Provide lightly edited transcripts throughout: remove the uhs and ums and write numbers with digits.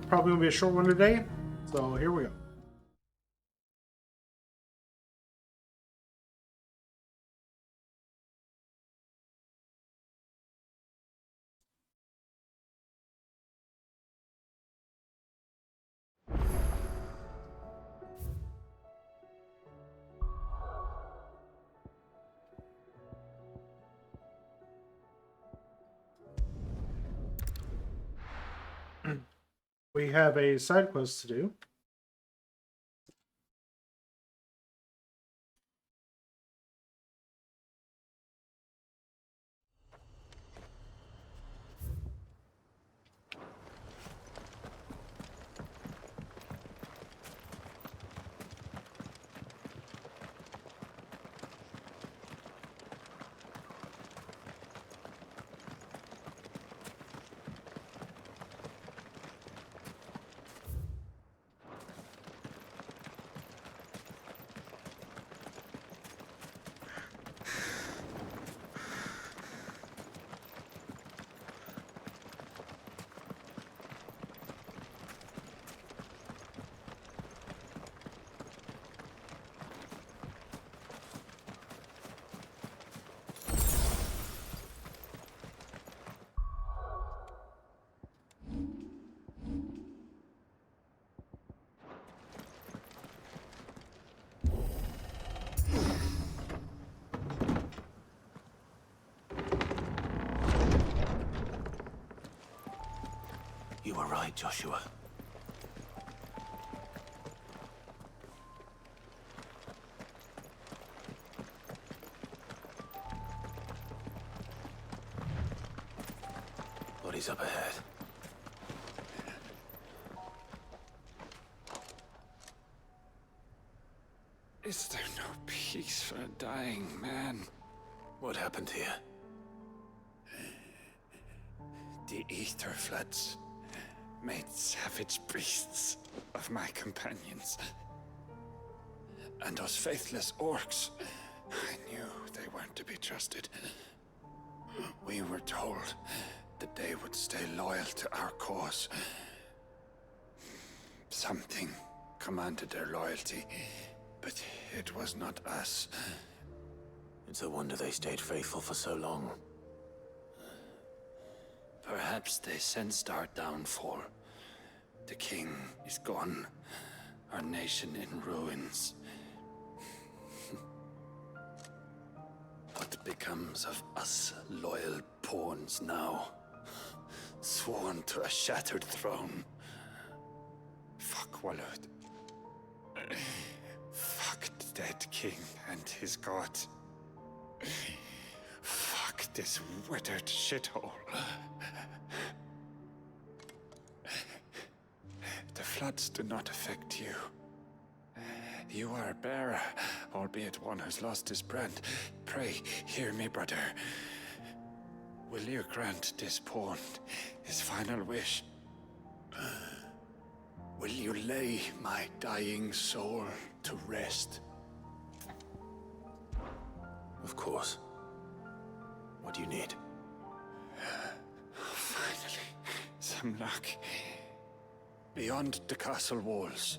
probably going to be a short one today. So here we go. We have a side quest to do. You were right, Joshua. What is up ahead? Is there no peace for a dying man? What happened here? The ether floods made savage beasts of my companions. And those faithless orcs, I knew they weren't to be trusted. We were told that they would stay loyal to our cause. Something commanded their loyalty, but it was not us. It's a wonder they stayed faithful for so long. Perhaps they sensed our downfall. The king is gone, our nation in ruins. What becomes of us loyal pawns now? Sworn to a shattered throne. Fuck Walud. Fuck the dead king and his god. Fuck this withered shithole. The floods do not affect you. You are a bearer, albeit one who's lost his brand. Pray, hear me, brother. Will you grant this pawn his final wish? Will you lay my dying soul to rest? Of course. What do you need? Finally, some luck. Beyond the castle walls,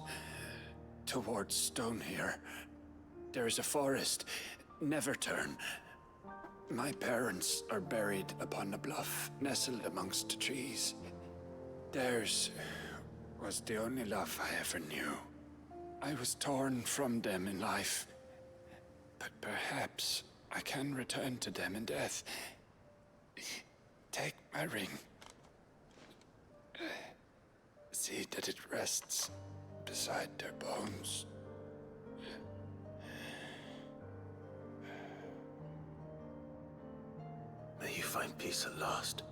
towards Stone here, there is a forest. Never turn. My parents are buried upon a bluff, nestled amongst the trees. Theirs was the only love I ever knew. I was torn from them in life, but perhaps I can return to them in death. Take my ring. See that it rests beside their bones. May you find peace at last.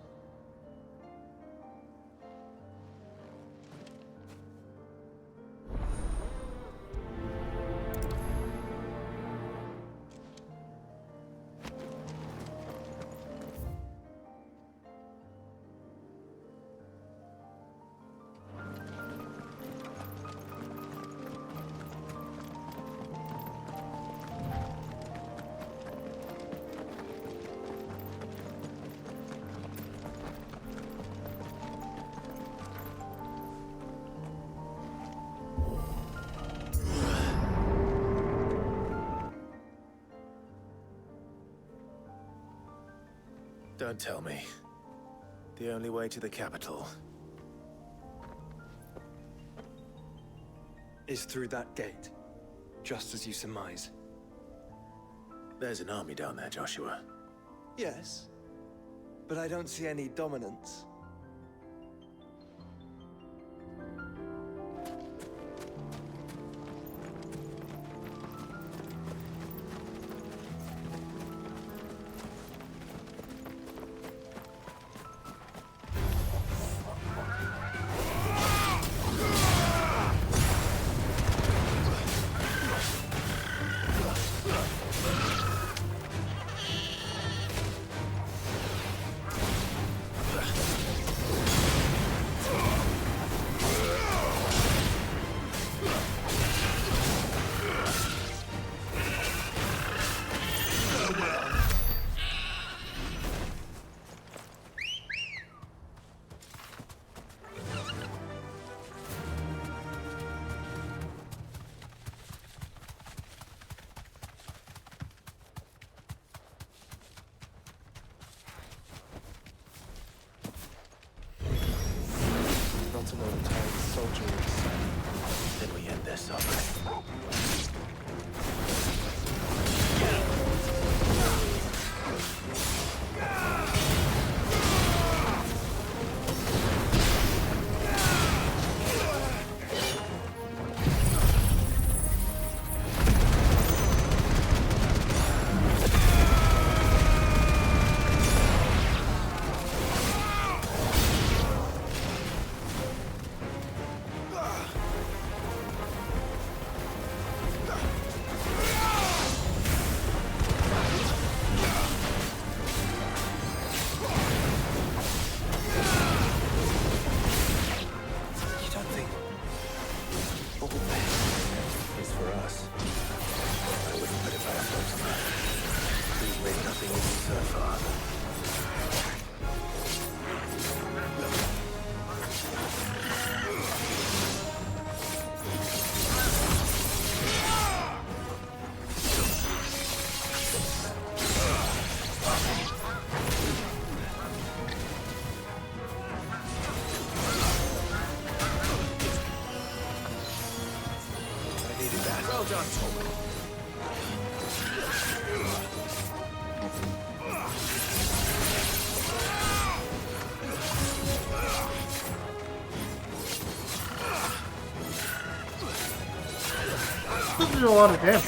Don't tell me. The only way to the capital is through that gate, just as you surmise. There's an army down there, Joshua. Yes, but I don't see any dominance. Not another time soldier in sight. Then we end their suffering. It's for us. I wouldn't put it past us. We've made nothing easy so far. I needed that. Well done, Tom. This did a lot of damage.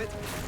it.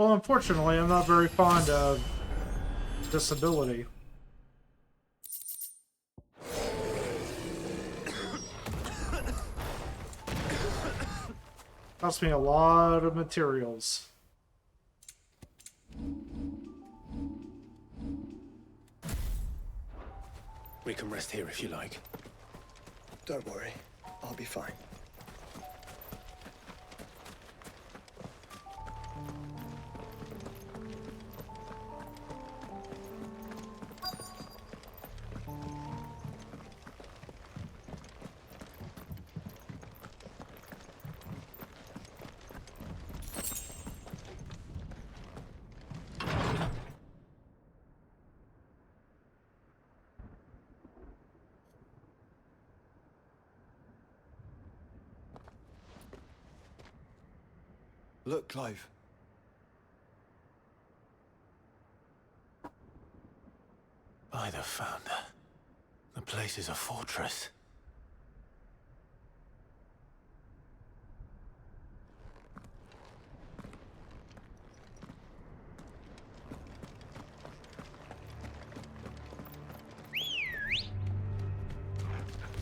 Well, unfortunately, I'm not very fond of disability. Cost me a lot of materials. We can rest here if you like. Don't worry. I'll be fine. Look, Clive. By the Founder. The place is a fortress.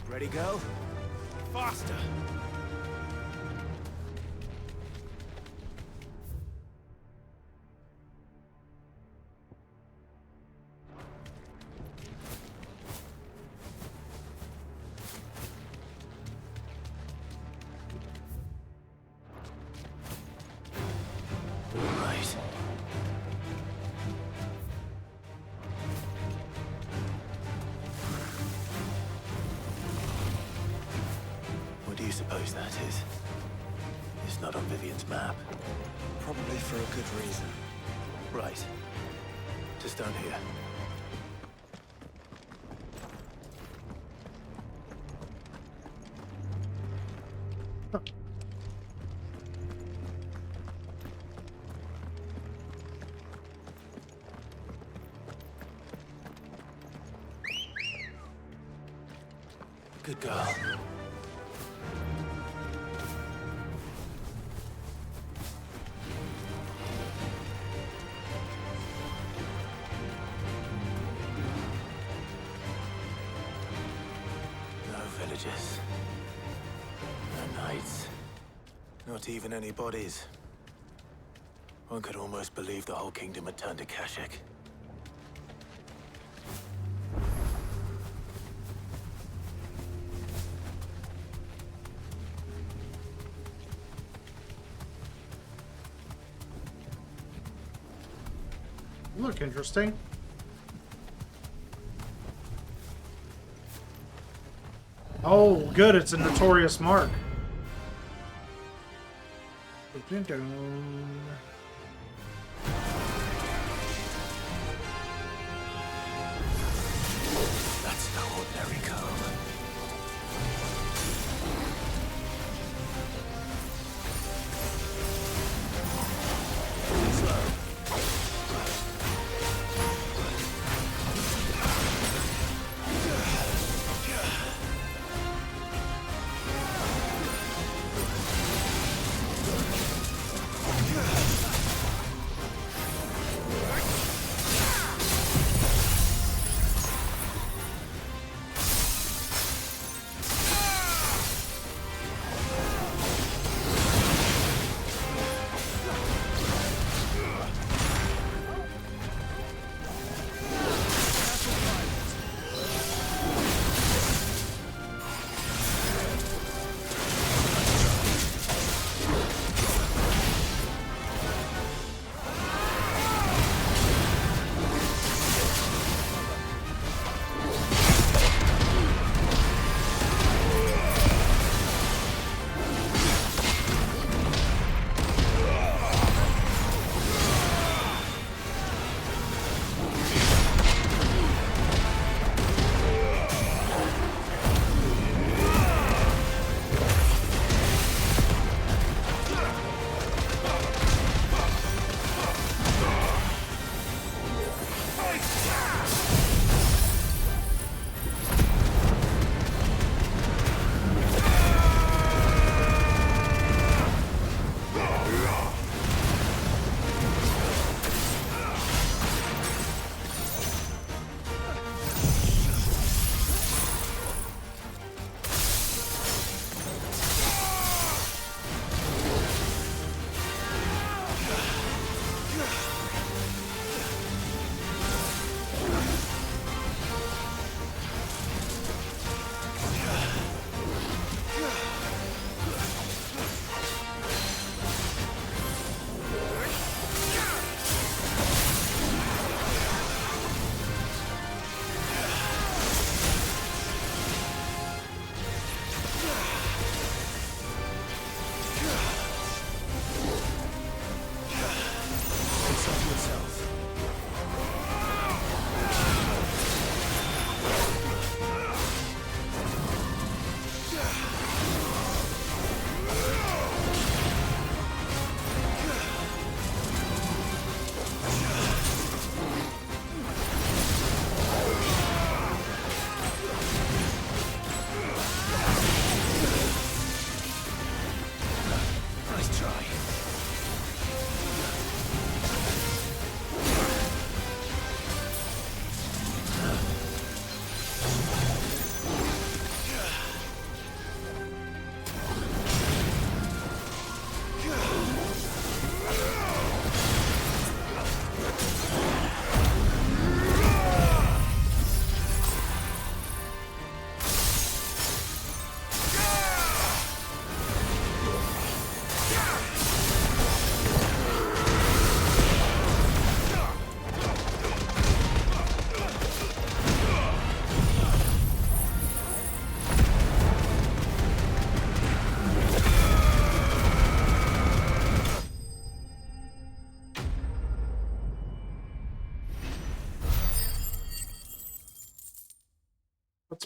Ready, go? Faster! Right. What do you suppose that is? It's not on Vivian's map. Probably for a good reason. Right. Just down here. Good girl. No villages. No knights. Not even any bodies. One could almost believe the whole kingdom had turned to Kashyyyk. Look interesting. Oh, good, it's a notorious mark. Dun-dun-dun. That's no ordinary comb.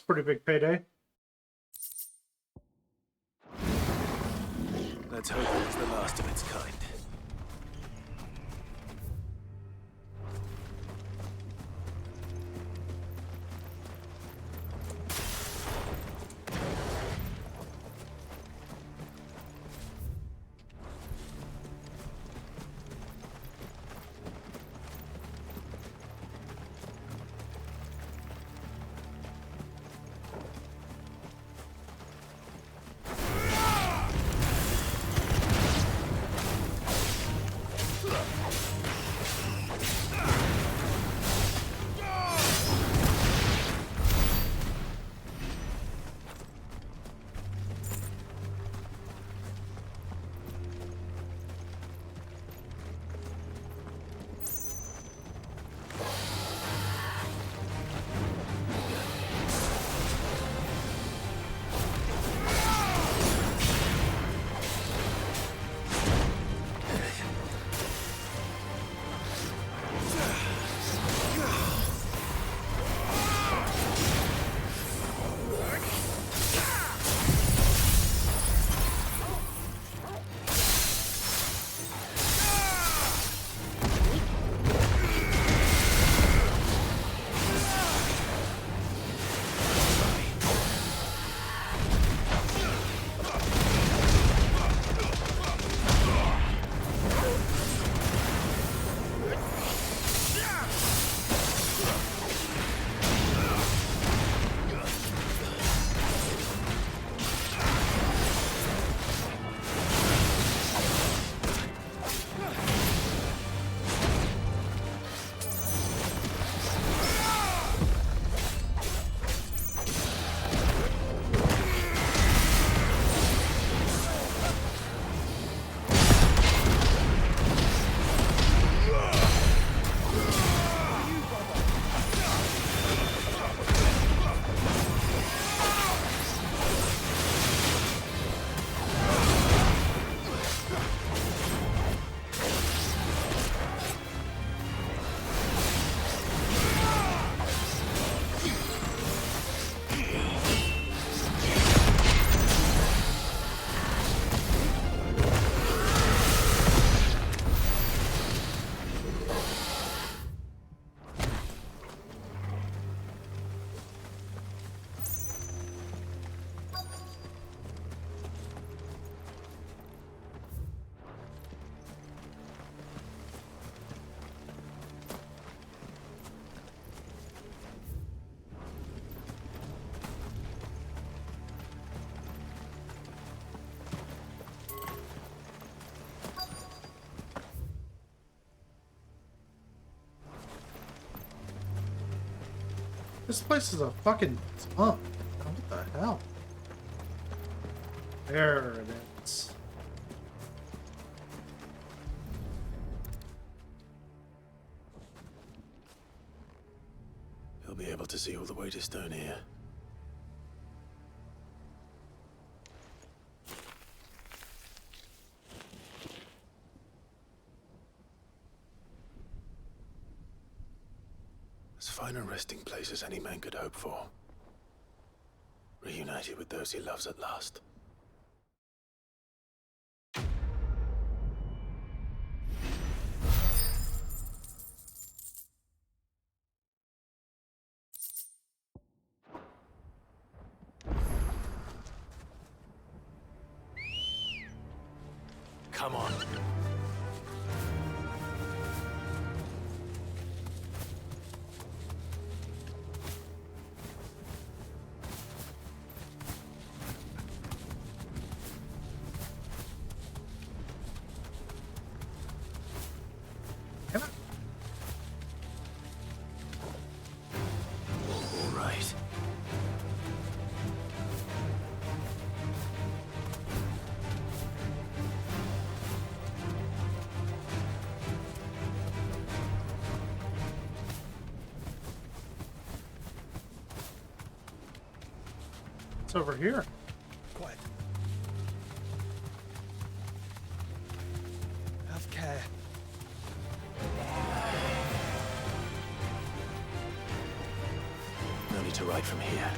pretty big payday. Let's hope it is the last of its kind. This place is a fucking dump. What the hell? There it is. You'll be able to see all the way to Stone here. As fine a resting place as any man could hope for. Reunited with those he loves at last. Come on. Can I? All right. It's over here. Quiet. Have care. No need to ride from here.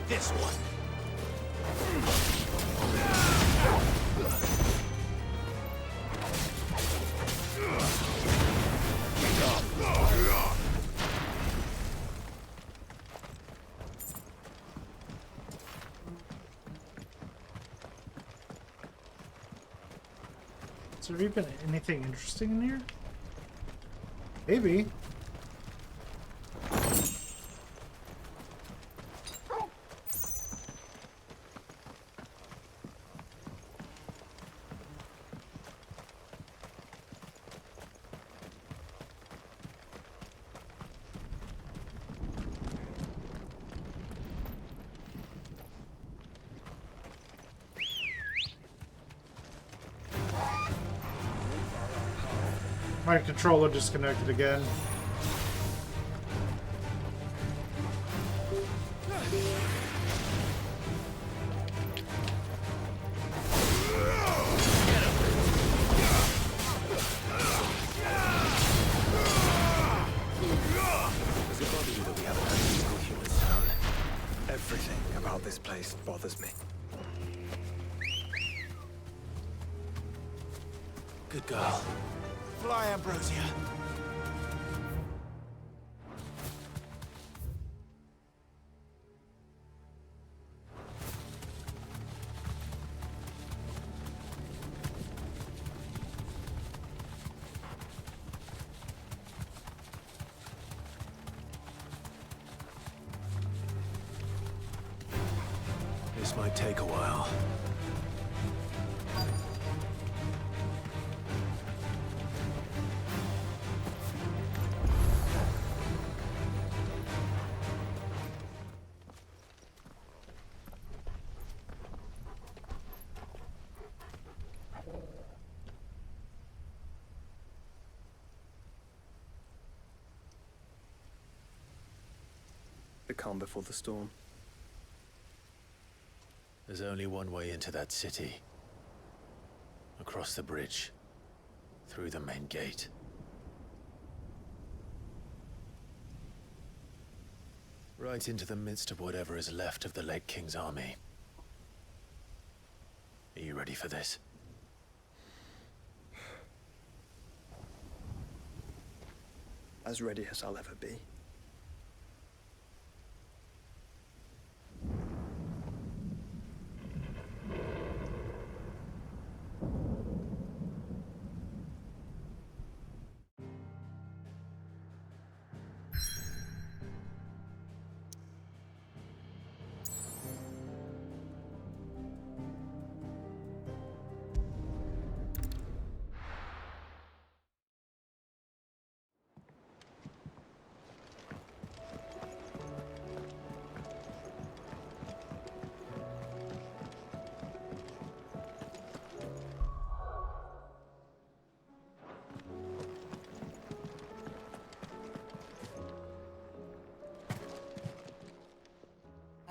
This one. Is there even anything interesting in here? Maybe. My controller disconnected again. Does it bother you that we haven't had a single human sound? Everything about this place bothers me. Good girl. Fly, Ambrosia. This might take a while. The calm before the storm. There's only one way into that city. Across the bridge. Through the main gate. Right into the midst of whatever is left of the late King's army. Are you ready for this? As ready as I'll ever be.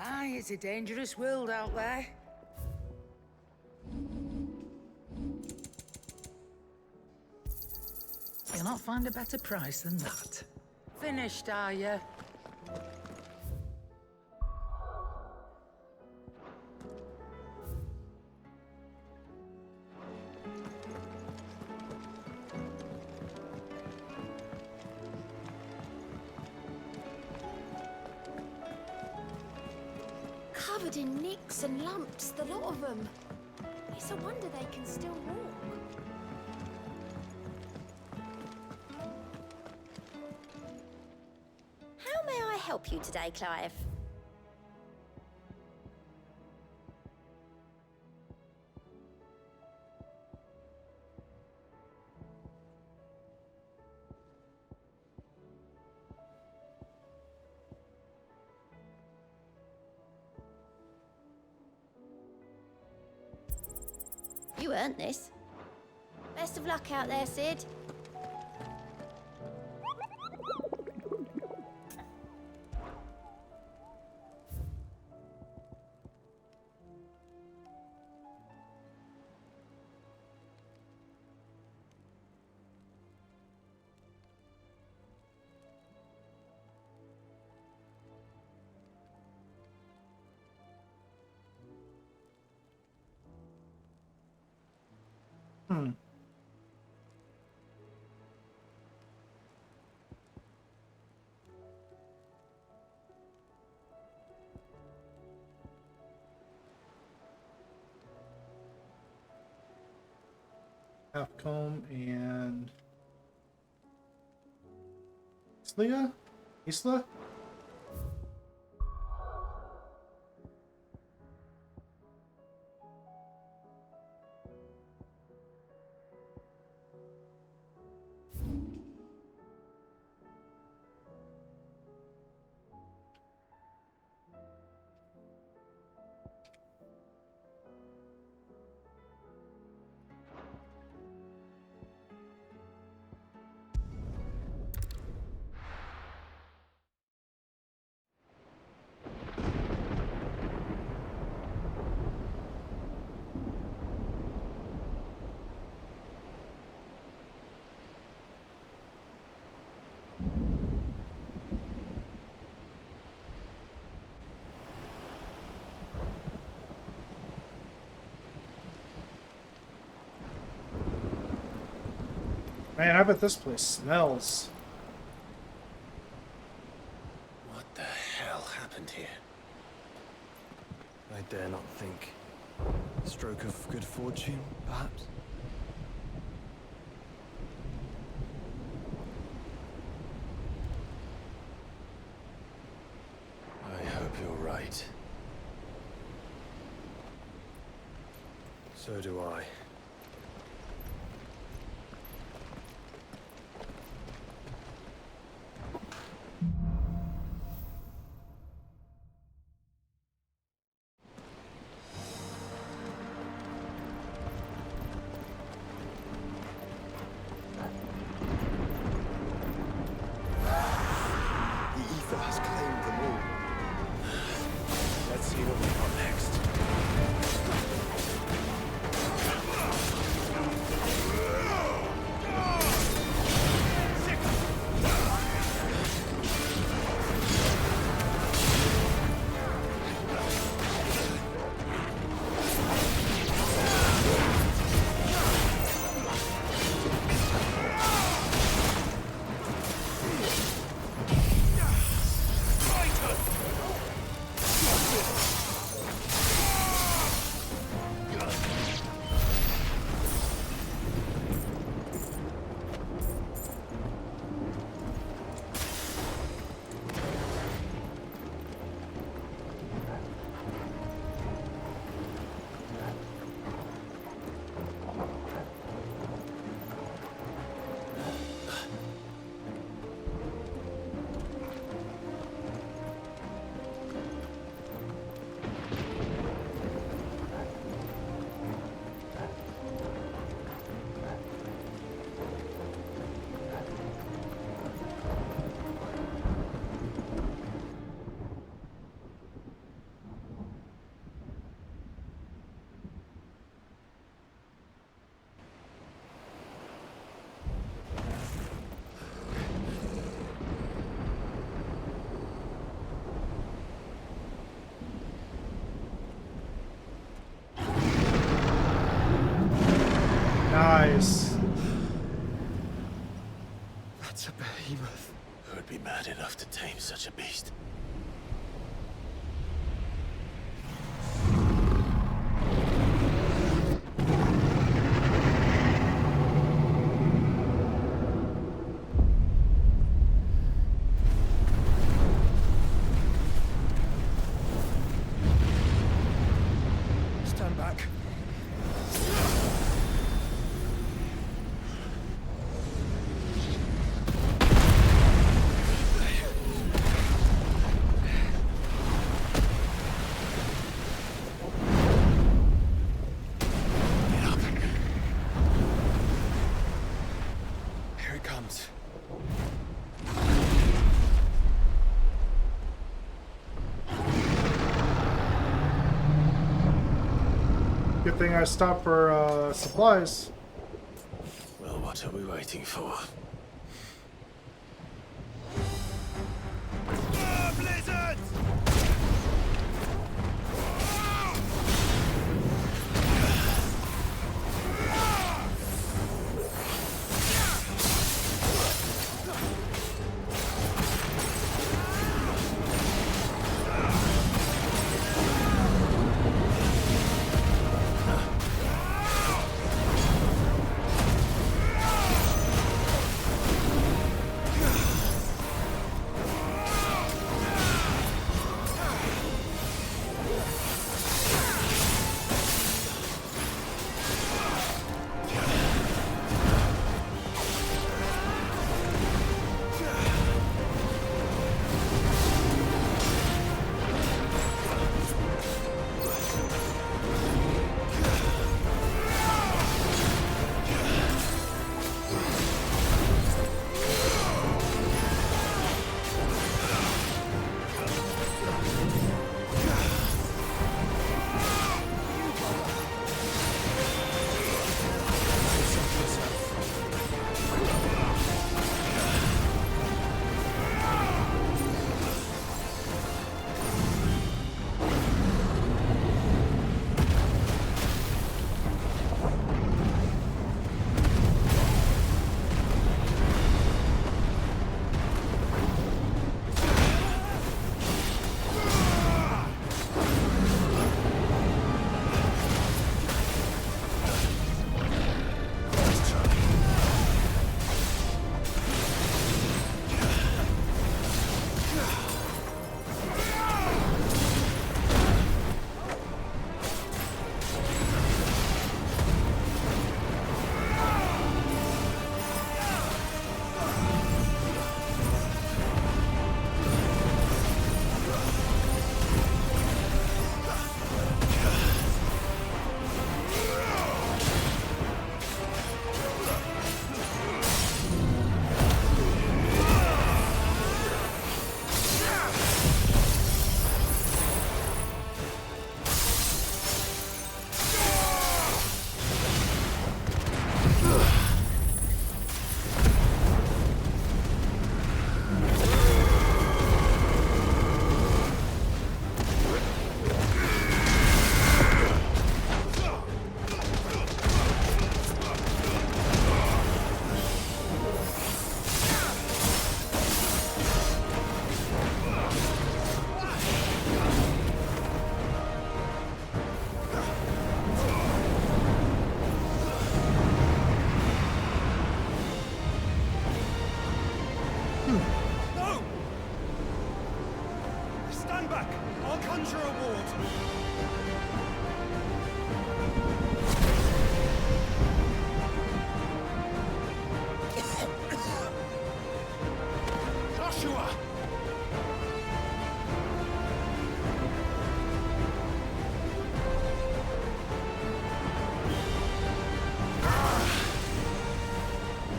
Aye, it's a dangerous world out there. You'll not find a better price than that. Finished, are you? Covered in nicks and lumps, the lot of them. It's a wonder they can still walk. How may I help you today, Clive? You earned this. Best of luck out there, Sid. Halfcombe and Isla? Man, I bet this place smells. What the hell happened here? I dare not think. Stroke of good fortune, perhaps? I hope you're right. So do I. The ether has claimed them all. Let's see what we got next. Nice. That's a behemoth. Who would be mad enough to tame such a beast? Stand back. Here it comes. Good thing I stopped for supplies. Well, what are we waiting for? Joshua!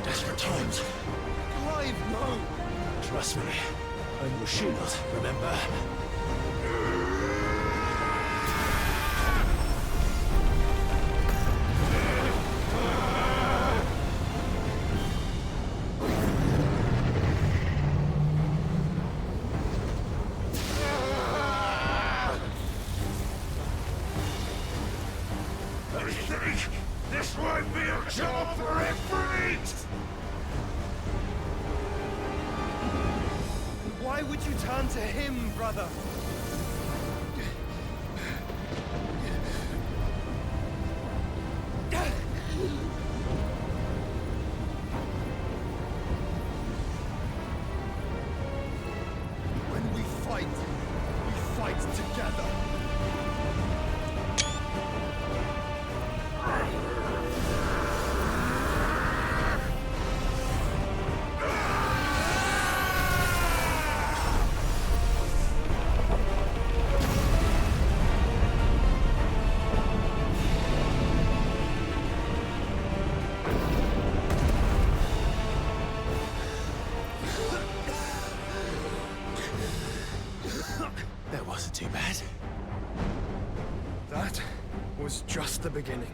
Desperate times. Clive, no! Trust me. I'm your shield, remember? I think this might be a job for a freak! Why would you turn to him, brother? When we fight together. That wasn't too bad. That was just the beginning.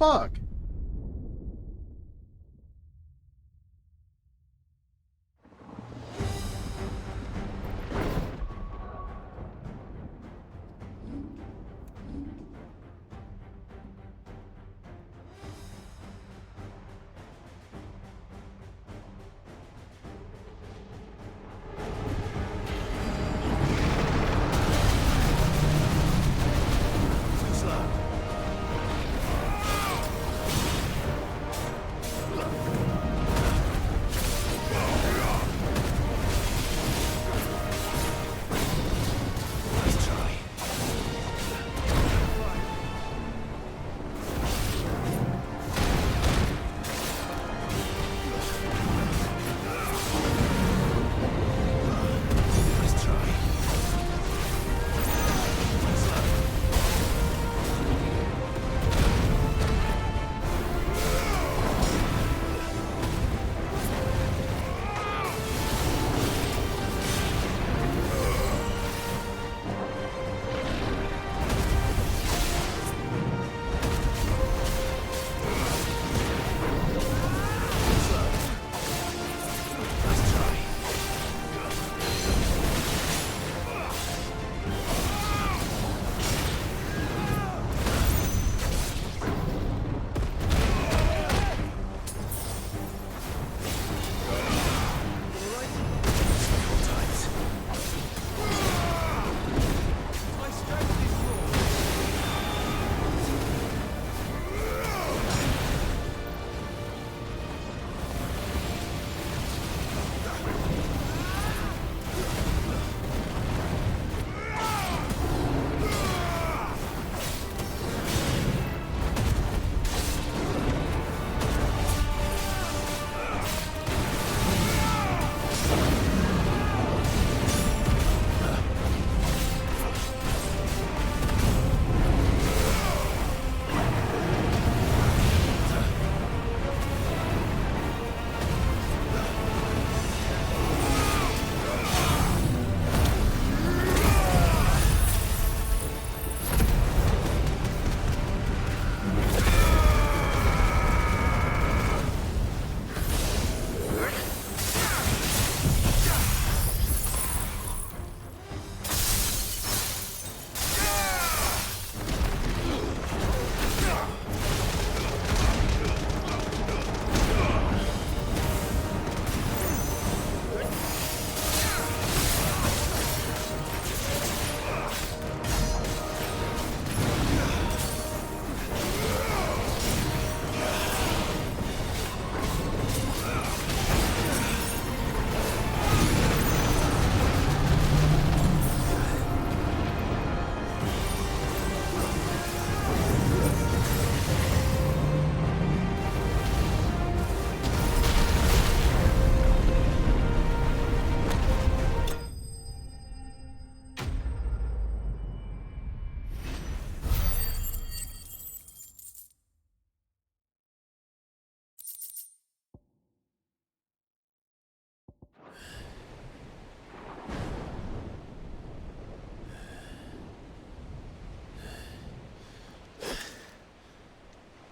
fuck? Too slow. Let's try. Let's try. Too slow. Let's try. Hold tight.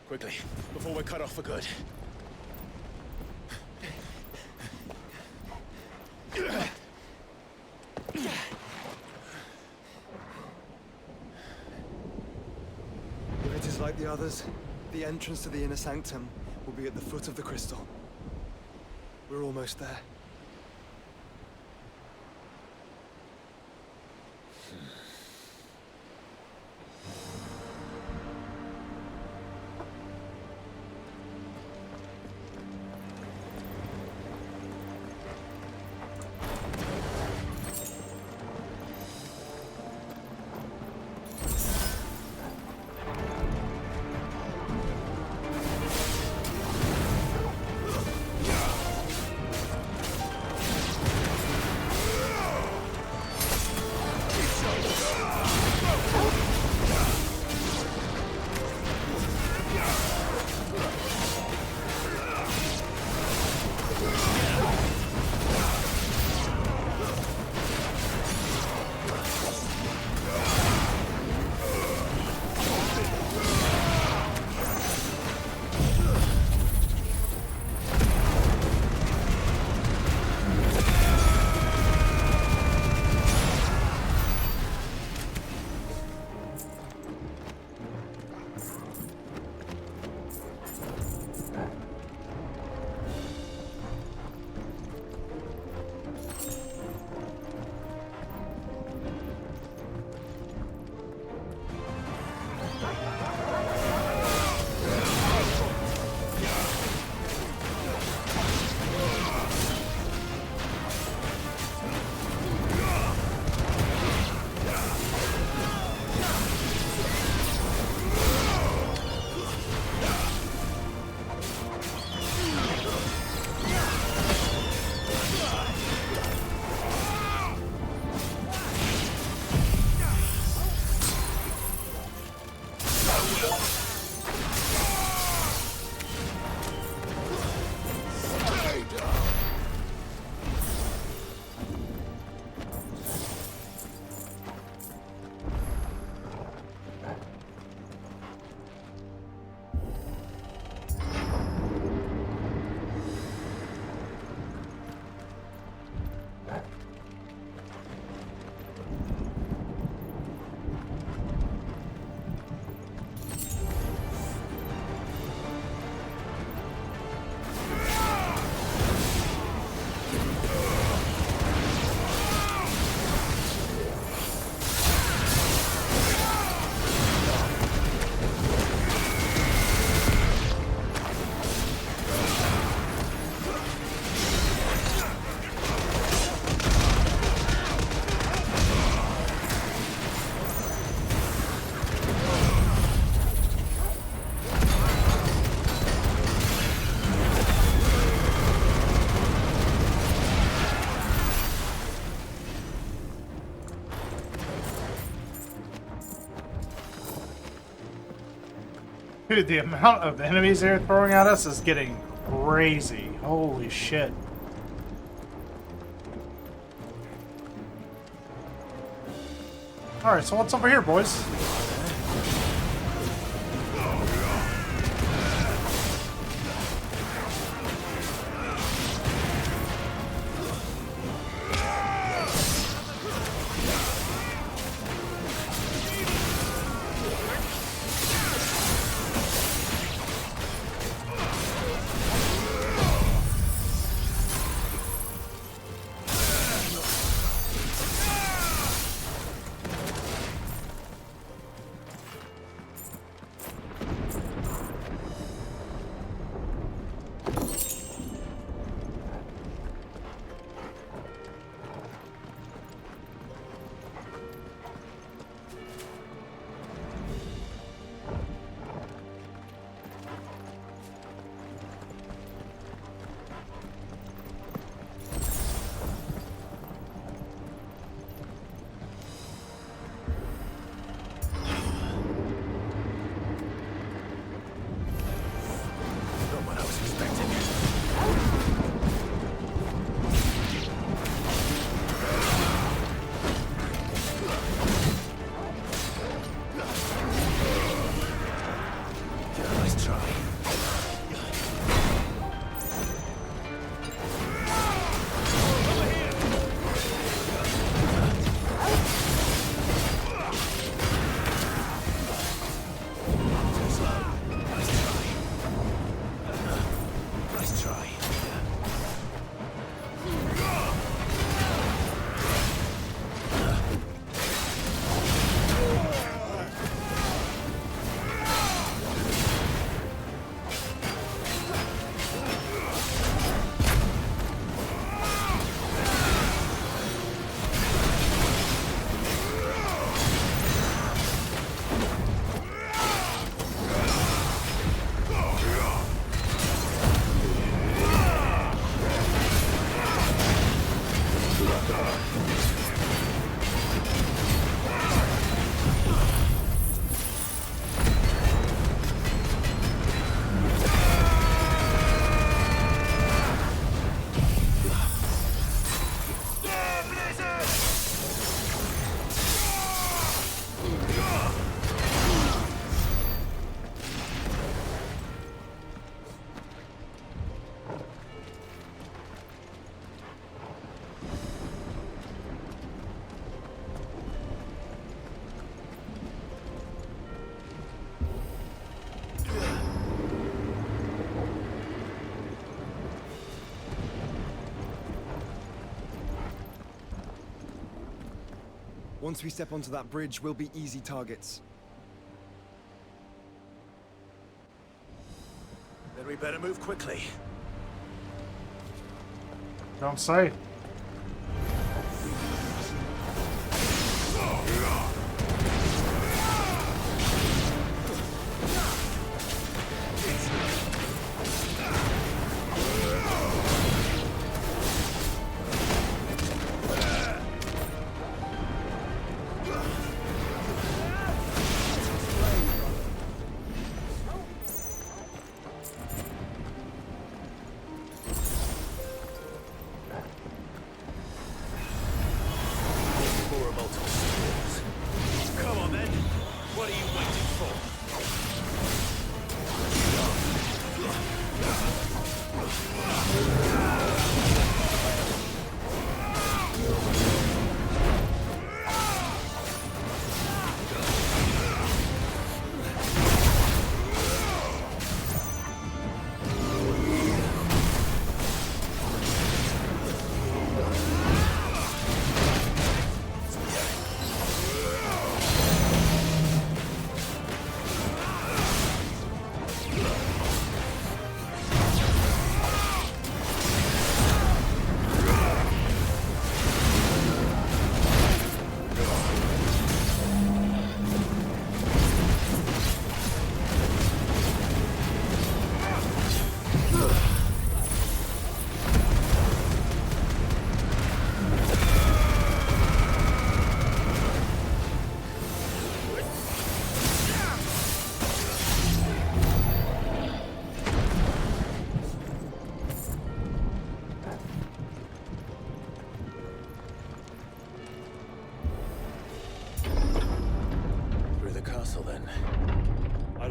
Quickly, before we're cut off for good. If it is like the others, the entrance to the inner sanctum will be at the foot of the crystal. We're almost there. Dude, the amount of enemies they're throwing at us is getting crazy. Holy shit. Alright, so what's over here, boys? Not what I was expecting. Yeah, nice try. Nice try. Once we step onto that bridge, we'll be easy targets. Then we better move quickly. Don't say.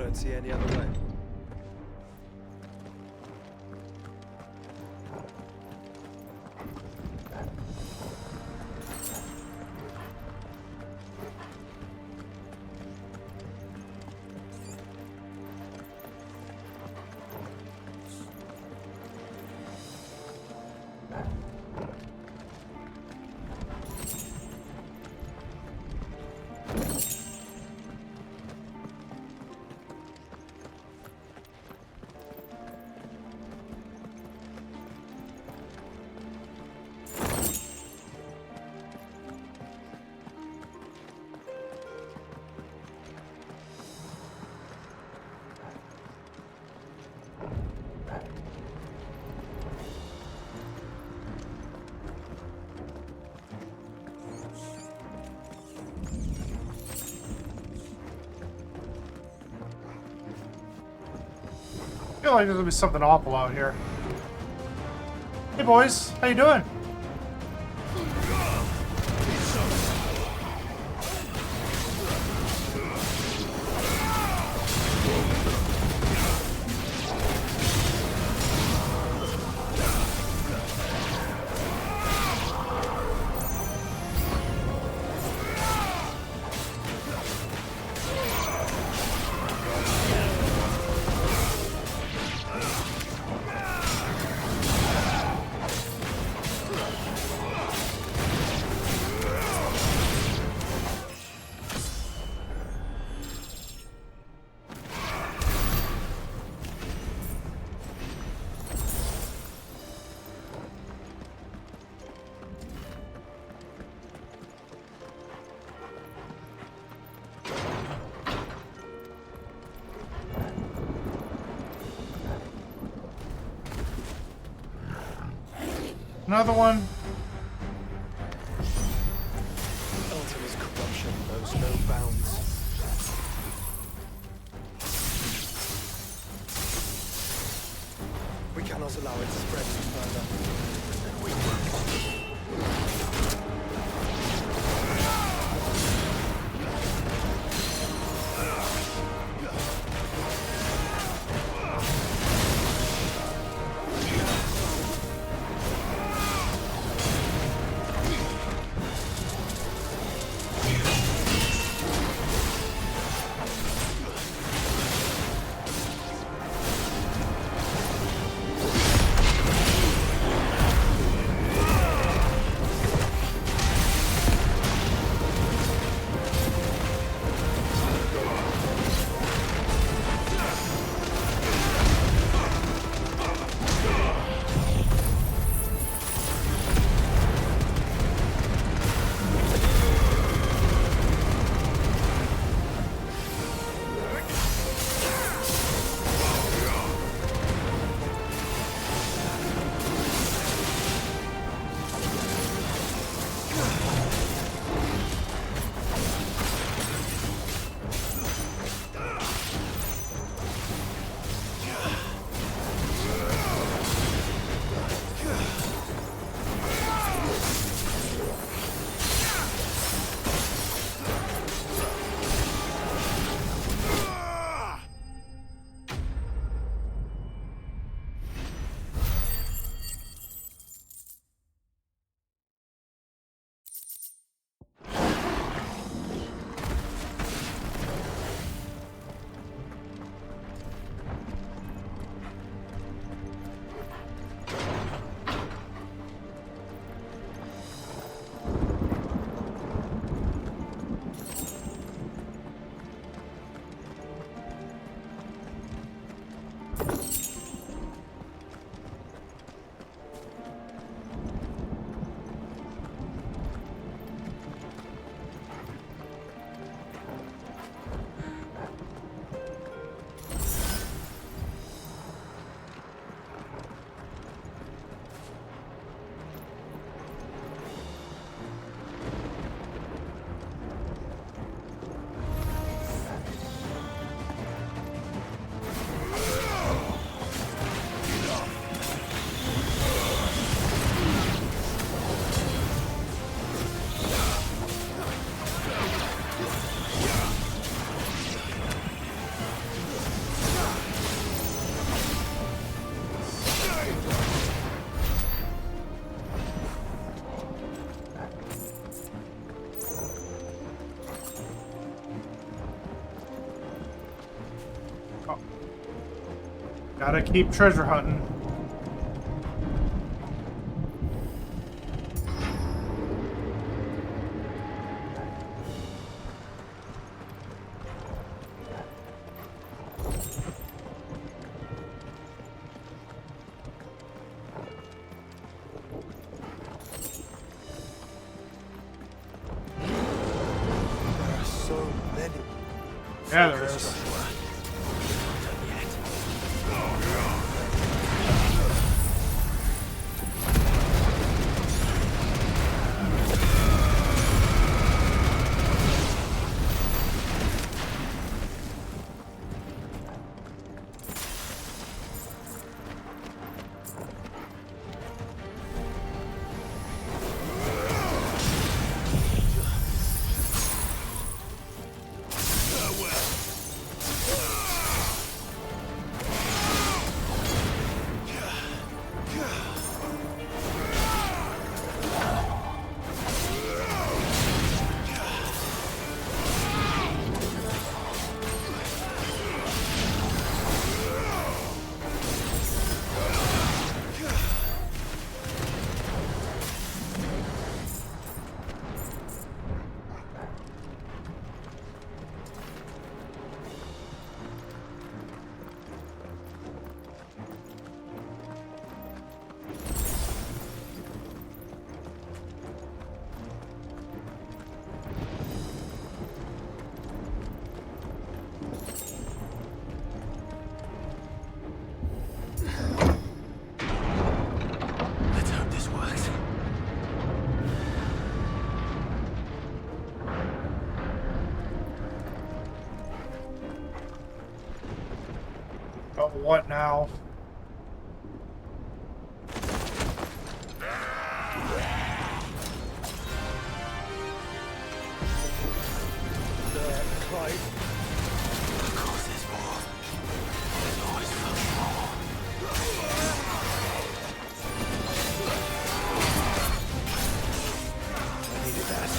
don't see any other way. I feel like there's gonna be something awful out here. Hey boys, how you doing? Another one. Ultima's corruption knows no bounds. We cannot allow it to spread any further. Gotta keep treasure hunting. There are so many. Yeah, there is. Let's hope this works. But what now? Clive. Of course there's more. There's always fucking more. I needed that.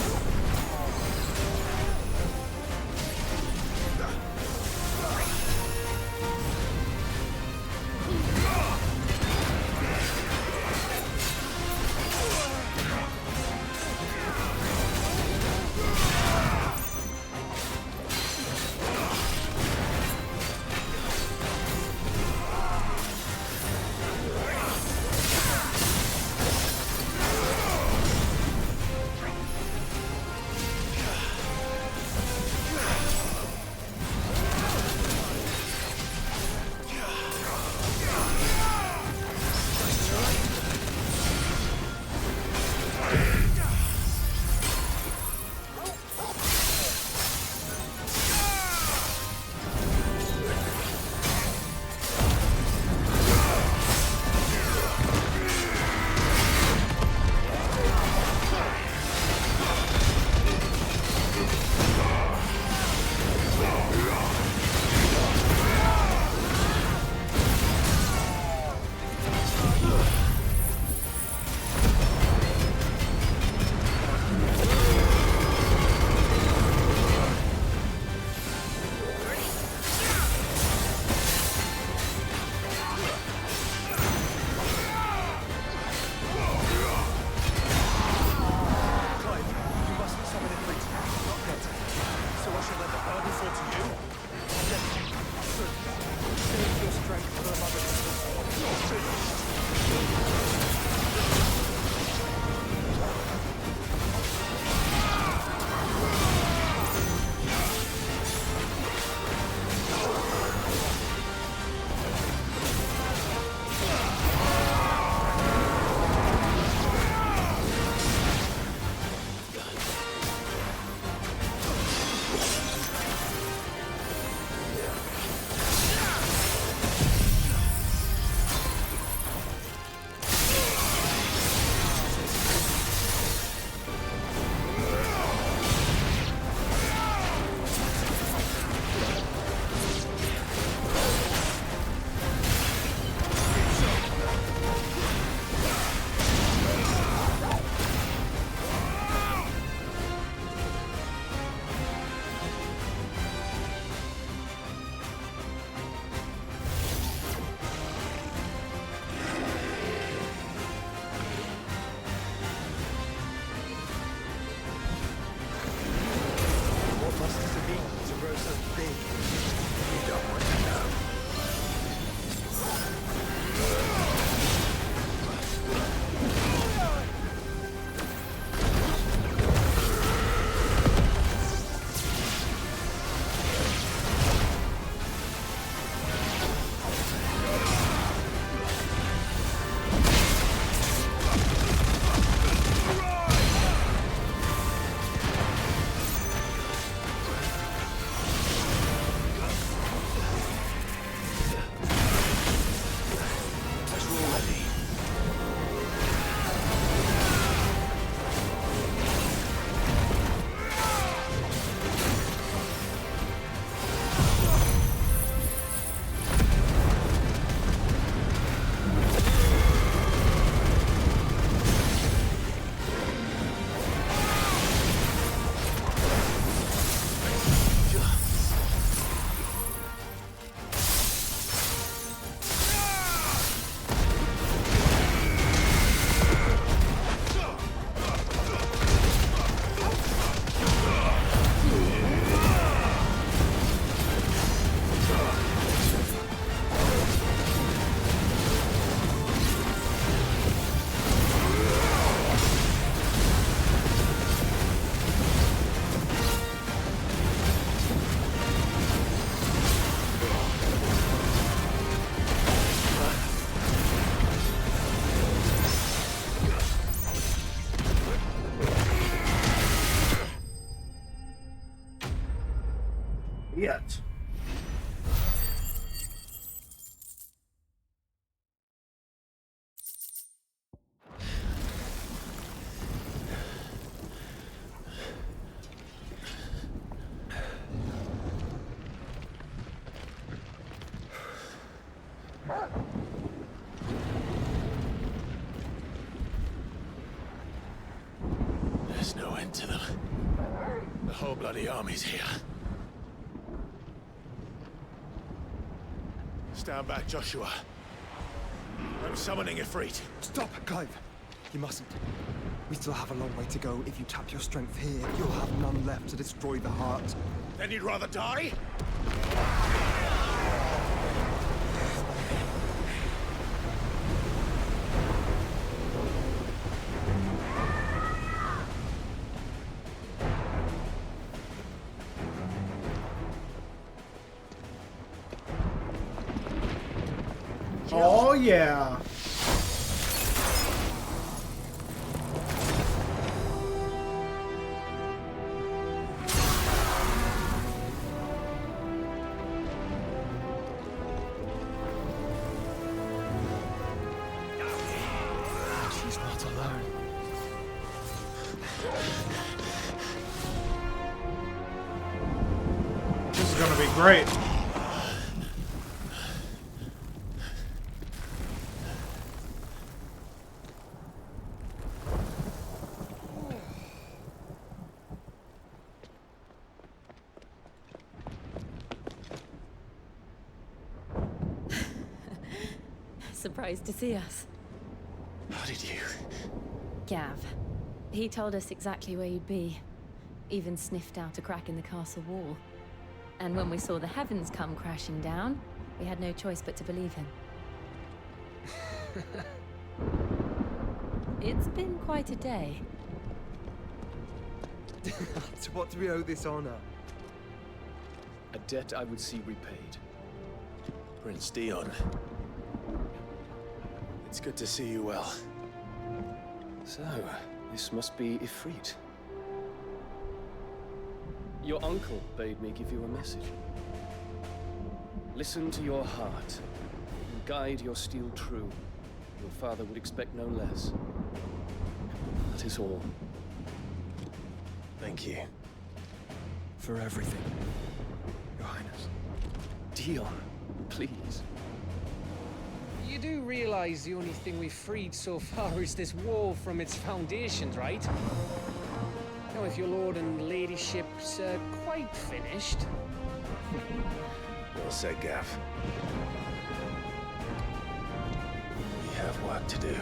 Yet. There's no end to them. The whole bloody army's here. Stand back, Joshua. I'm summoning Ifrit. Stop, Clive! You mustn't. We still have a long way to go. If you tap your strength here, you'll have none left to destroy the heart. Then you'd rather die? Oh yeah. She's not alone. This is gonna be great. Surprised to see us. How did you? Gav. He told us exactly where you'd be. Even sniffed out a crack in the castle wall. And when we saw the heavens come crashing down, we had no choice but to believe him. It's been quite a day. To what do we owe this honor? A debt I would see repaid. Prince Dion. It's good to see you well. So, this must be Ifrit. Your uncle bade me give you a message. Listen to your heart, and guide your steel true. Your father would expect no less. That is all. Thank you. For everything, Your Highness. Dion, please. You do realize the only thing we've freed so far is this wall from its foundations, right? Now, if your lord and ladyship's quite finished... Well said, Gav. We have work to do.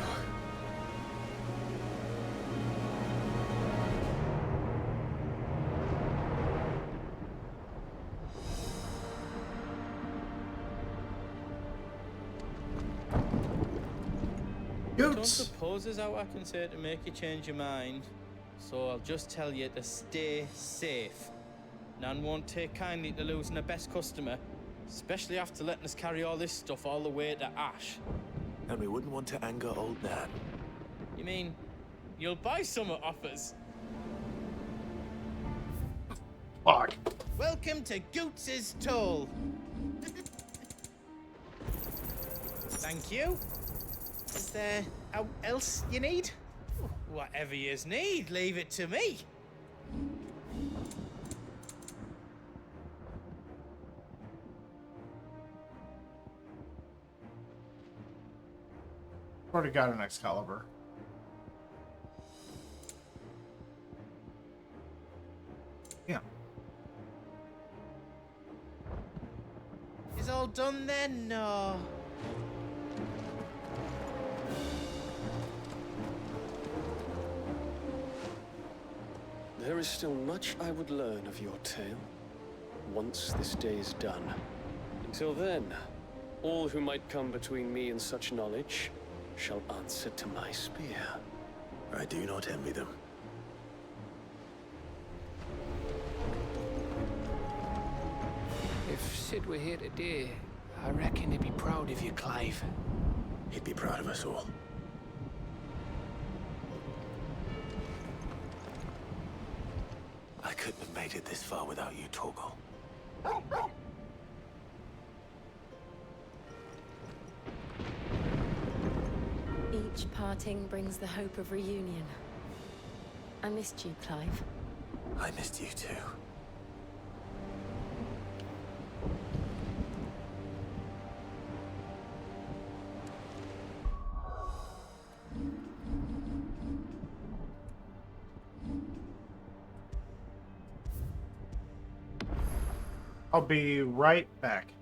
I don't Oops. suppose there's out I can say to make you change your mind. So I'll just tell you to stay safe. Nan won't take kindly to losing her best customer, especially after letting us carry all this stuff all the way to Ash. And we wouldn't want to anger old Nan. You mean, you'll buy some off us? Fuck. Welcome to Goots's Toll. Thank you. Is there else you need? Whatever yous need, leave it to me. Already got an Excalibur. Yeah. Is all done then? No. There is still much I would learn of your tale, once this day is done. Until then, all who might come between me and such knowledge shall answer to my spear. I do not envy them. If Sid were here today, I reckon he'd be proud of you, Clive. He'd be proud of us all. I couldn't have made it this far without you, Torgal. Each parting brings the hope of reunion. I missed you, Clive. I missed you too. I'll be right back.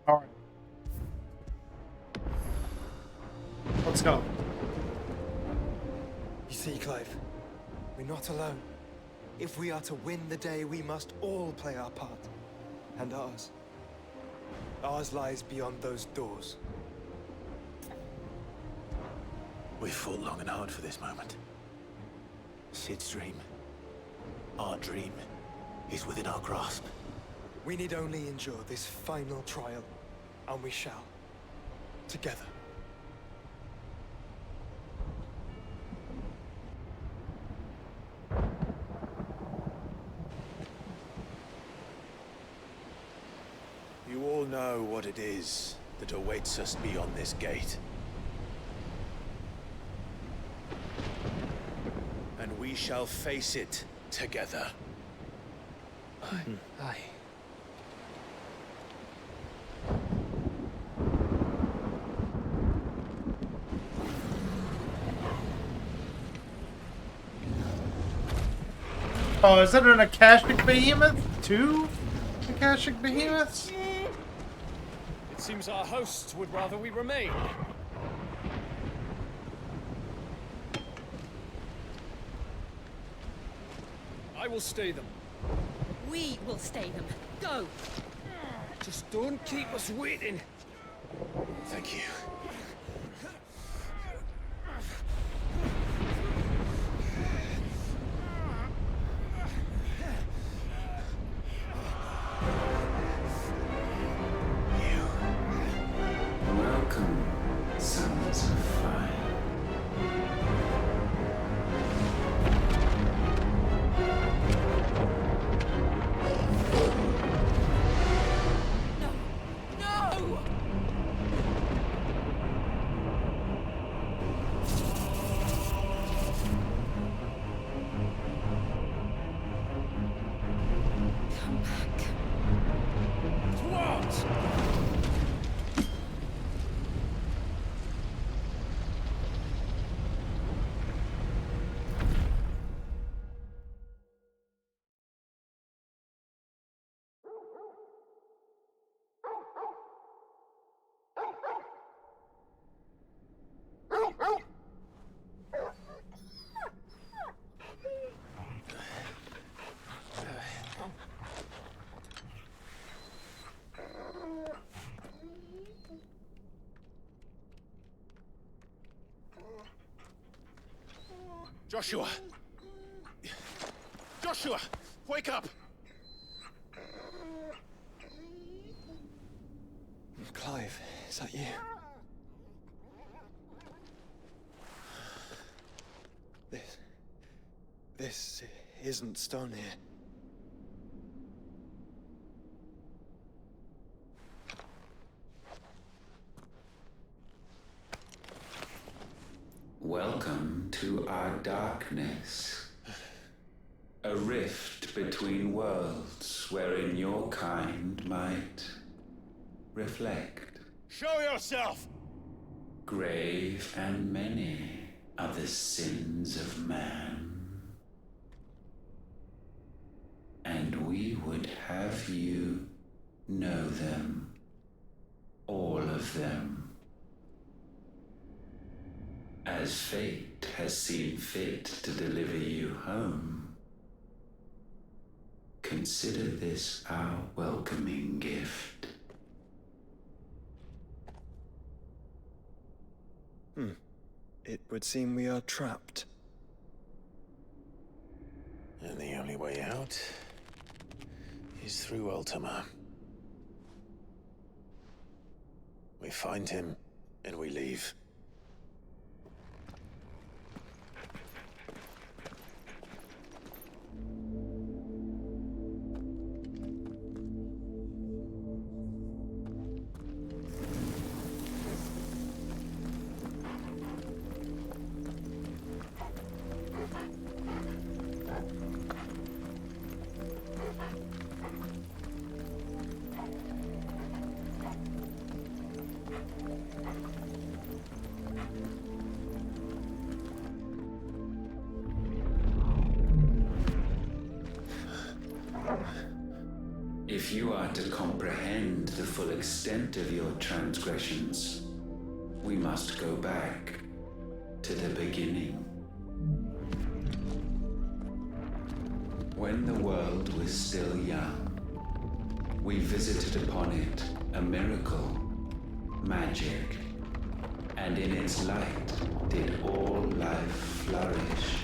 All right. Let's go. You see, Clive, we're not alone. If we are to win the day, we must all play our part. And ours. Ours lies beyond those doors. We fought long and hard for this moment. Sid's dream, our dream, is within our grasp. We need only endure this final trial, and we shall. Together. You all know what it is that awaits us beyond this gate. And we shall face it together. Aye. Oh, is that an Akashic Behemoth? Two Akashic Behemoths? It seems our hosts would rather we remain. I will stay them. We will stay them. Go! Just don't keep us waiting. Thank you. Welcome, sons of fire. No! Come back. What? Joshua! Joshua! Wake up! Clive, is that you? This isn't stone here. Welcome to our darkness. A rift between worlds wherein your kind might reflect. Show yourself! Grave and many are the sins of man. And we would have you know them. All of them. As fate has seen fit to deliver you home, consider this our welcoming gift. It would seem we are trapped. And the only way out is through Ultima. We find him, and we leave. If you are to comprehend the full extent of your transgressions, we must go back to the beginning. When the world was still young, we visited upon it a miracle, magic, and in its light did all life flourish.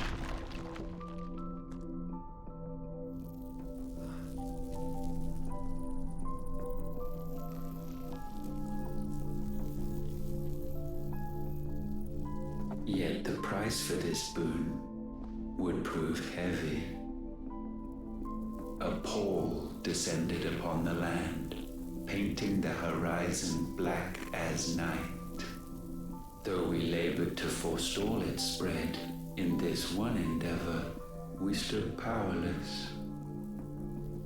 Yet the price for this boon would prove heavy. A pall descended upon the land, painting the horizon black as night. Though we labored to forestall its spread, in this one endeavor, we stood powerless.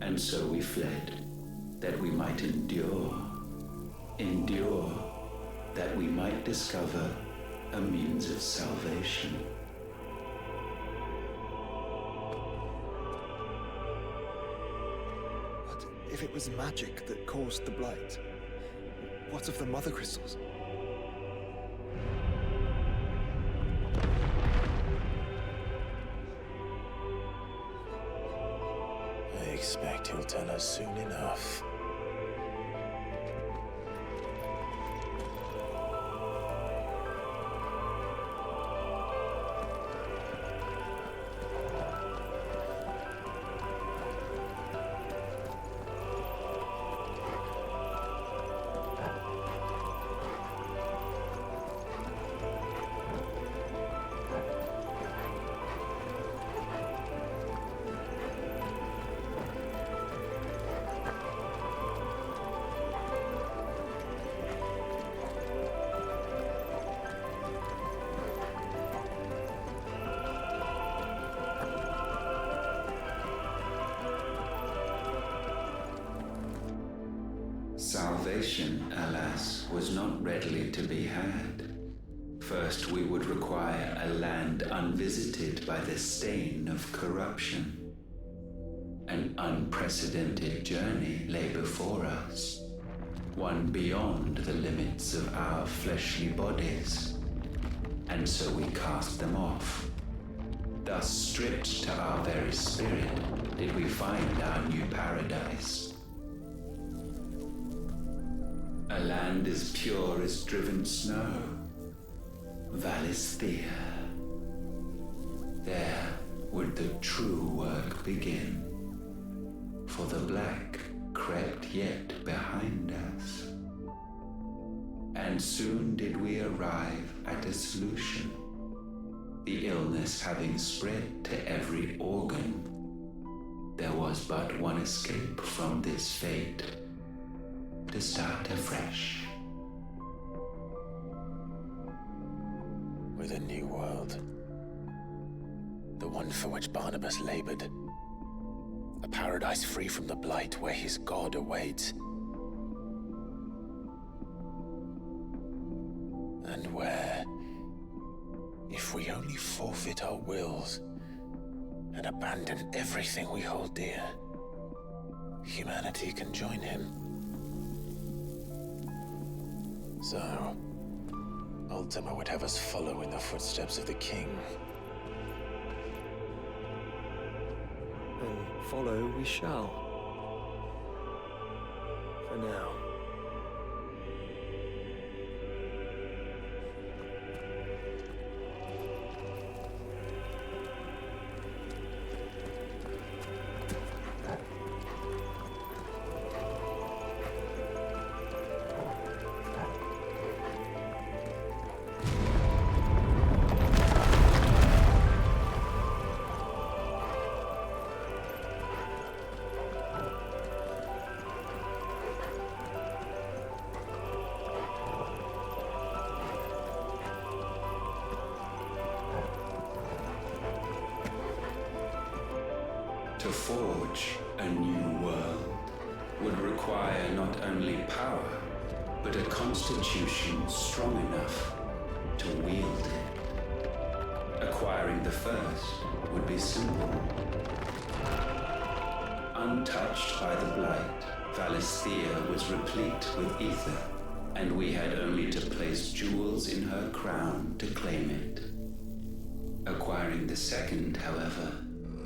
And so we fled, that we might endure, that we might discover a means of salvation. But if it was magic that caused the blight, what of the mother crystals? I expect he'll tell us soon enough. salvation, alas, was not readily to be had. First, we would require a land unvisited by the stain of corruption. An unprecedented journey lay before us, one beyond the limits of our fleshly bodies. And so we cast them off. Thus, stripped to our very spirit, did we find our new paradise. A land as pure as driven snow, Valisthea. There would the true work begin, for the black crept yet behind us. And soon did we arrive at a solution, the illness having spread to every organ. There was but one escape from this fate, to start afresh. With a new world. The one for which Barnabas labored. A paradise free from the blight where his God awaits. And where, if we only forfeit our wills and abandon everything we hold dear, humanity can join him. So, Ultima would have us follow in the footsteps of the king. And follow we shall. For now. To forge a new world would require not only power, but a constitution strong enough to wield it. Acquiring the first would be simple. Untouched by the blight, Valisthea was replete with ether, and we had only to place jewels in her crown to claim it. Acquiring the second, however,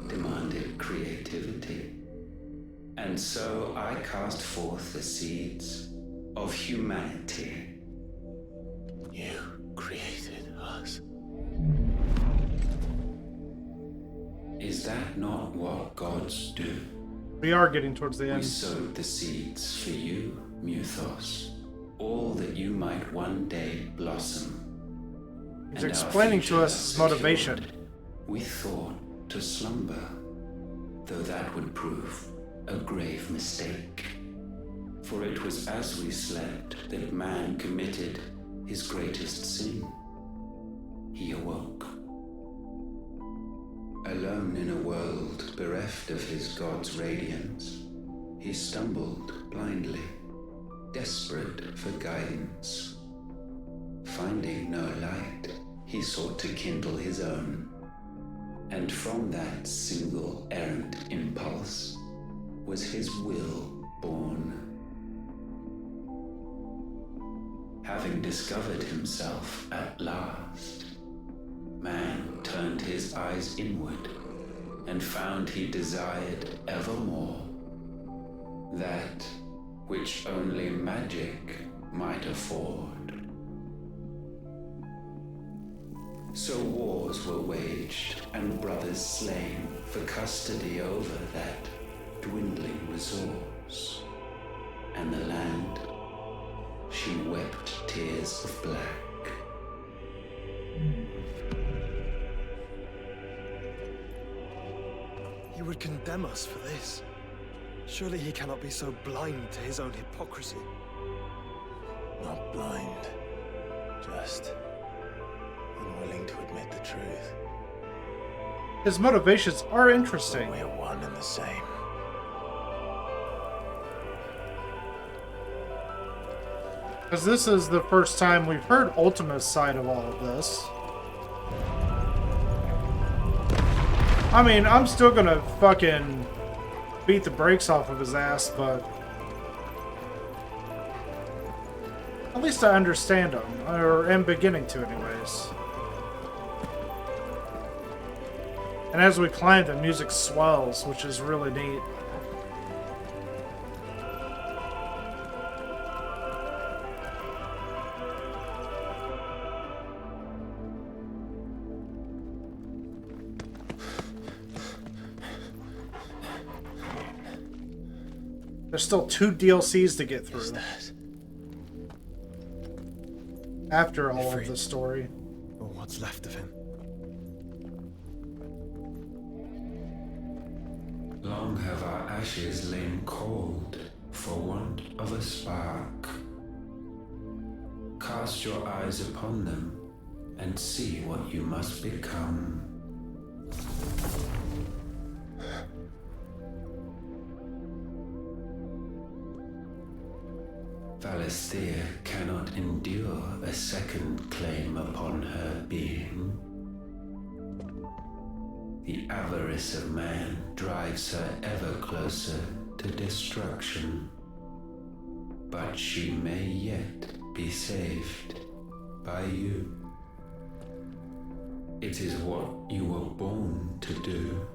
demanded creativity. And so I cast forth the seeds of humanity. You created us. Is that not what gods do? We are getting towards the We end. sowed the seeds for you, Muthos, all that you might one day blossom. He's And our explaining to future us his motivation. secured. We thought to slumber, though that would prove a grave mistake. For it was as we slept that man committed his greatest sin. He awoke. Alone in a world bereft of his God's radiance, he stumbled blindly, desperate for guidance. Finding no light, he sought to kindle his own. And from that single errant impulse was his will born. Having discovered himself at last, man turned his eyes inward and found he desired evermore that which only magic might afford. So wars were waged and brothers slain for custody over that dwindling resource. And the land, she wept tears of black. He would condemn us for this. Surely he cannot be so blind to his own hypocrisy. Not blind, just unwilling to admit the truth. His motivations are interesting. We're one and the same. Because this is the first time we've heard Ultima's side of all of this. I mean, I'm still gonna fucking beat the brakes off of his ass, but at least I understand him, or am beginning to anyways. And as we climb, the music swells, which is really neat. There's still 2 DLCs to get through. After all of the story. Or what's left of him. Long have our ashes lain cold for want of a spark. Cast your eyes upon them and see what you must become. Valisthea cannot endure a second claim upon her being. The avarice of man drives her ever closer to destruction. But she may yet be saved by you. It is what you were born to do,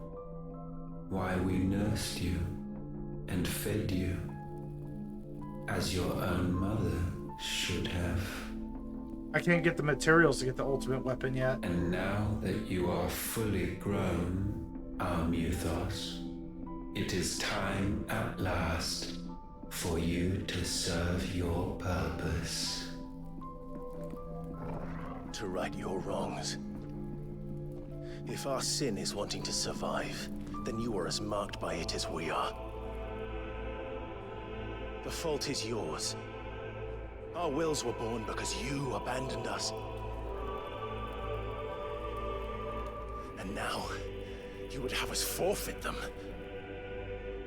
why we nursed you and fed you, as your own mother should have. I can't get the materials to get the ultimate weapon yet. And now that you are fully grown, our Muthos, it is time at last for you to serve your purpose. To right your wrongs. If our sin is wanting to survive, then you are as marked by it as we are. The fault is yours. Our wills were born because you abandoned us. And now, you would have us forfeit them.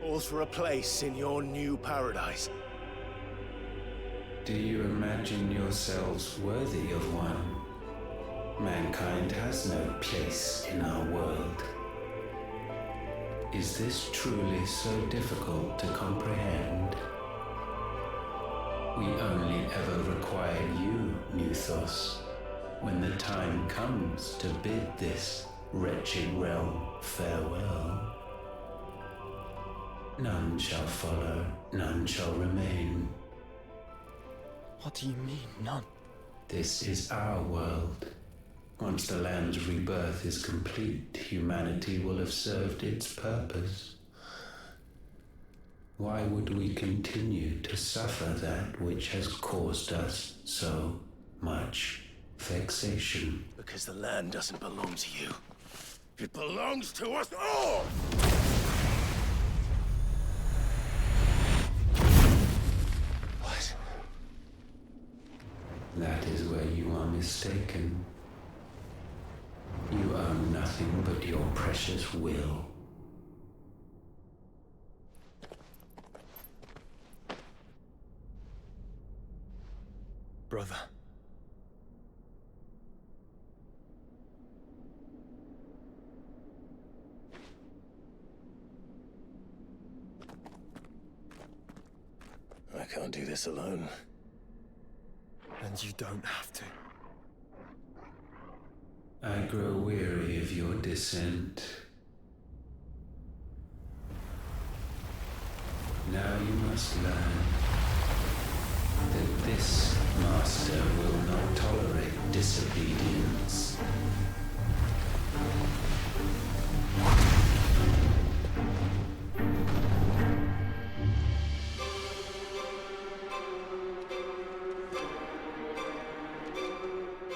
All for a place in your new paradise. Do you imagine yourselves worthy of one? Mankind has no place in our world. Is this truly so difficult to comprehend? We only ever require you, Muthos, when the time comes to bid this wretched realm farewell. None shall follow, none shall remain. What do you mean, none? This is our world. Once the land's rebirth is complete, humanity will have served its purpose. Why would we continue to suffer that which has caused us so much vexation? Because the land doesn't belong to you. It belongs to us all! What? That is where you are mistaken. You own nothing but your precious will. Brother. I can't do this alone. And you don't have to. I grow weary of your dissent. Now you must learn that this master will not tolerate disobedience.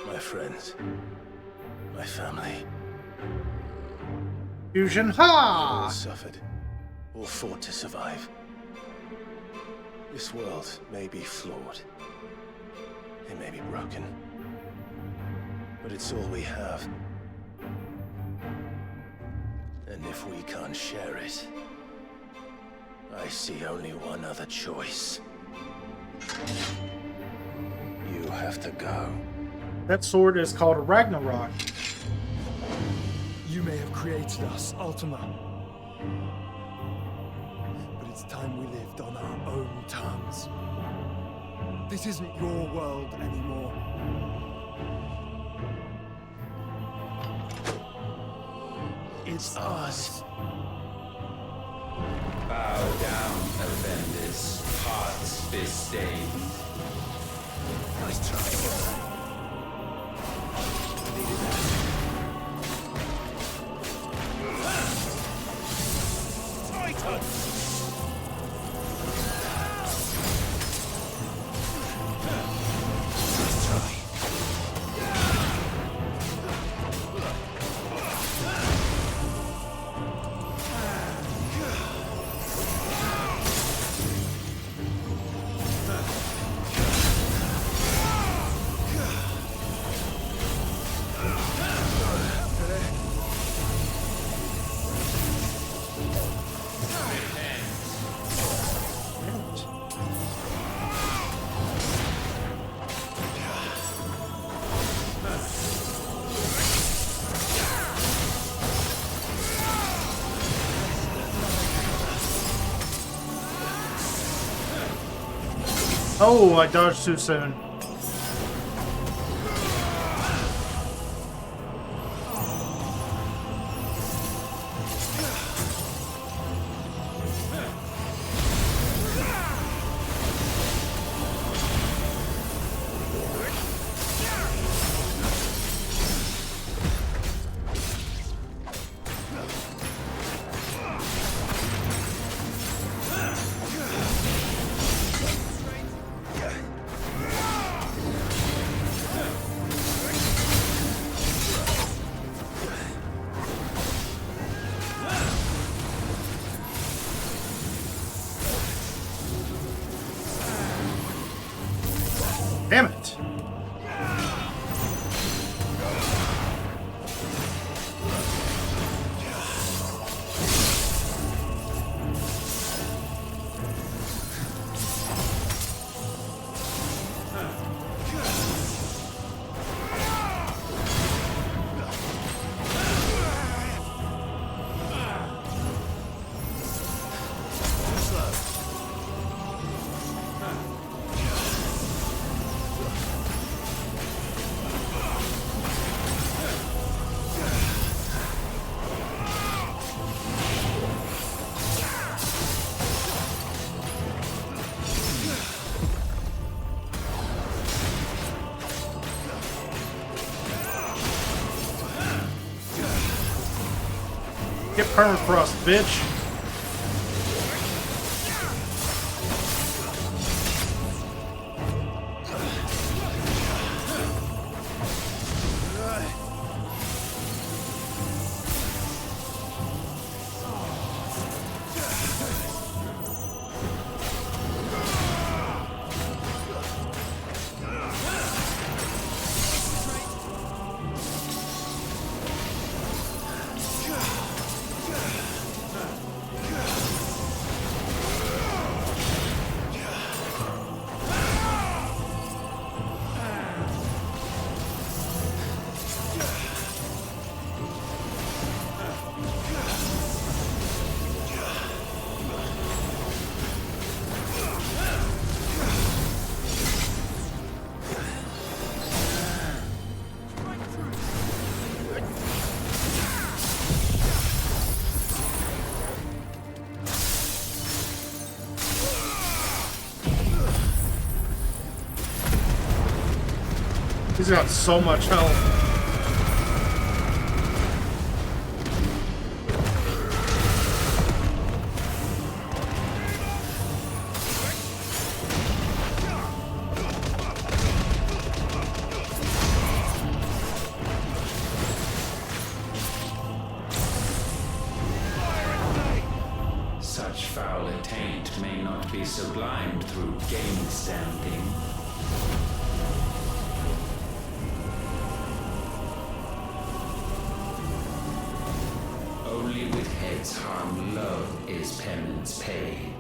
My friends, my family, Fusion, all ha! suffered, all fought to survive. This world may be flawed. It may be broken. But it's all we have. And if we can't share it, I see only one other choice. have to go. That sword is called a Ragnarok. You may have created us, Ultima. But it's time we lived on our own terms. This isn't your world anymore. It's ours. Bow down, offenders, hearts disdained. Nice try. Oh, I dodged too soon. Damn it. Get permafrost, bitch. He's got so much health. Such foul attaint may not be sublimed through game standing. Only with heads hung low is penance paid.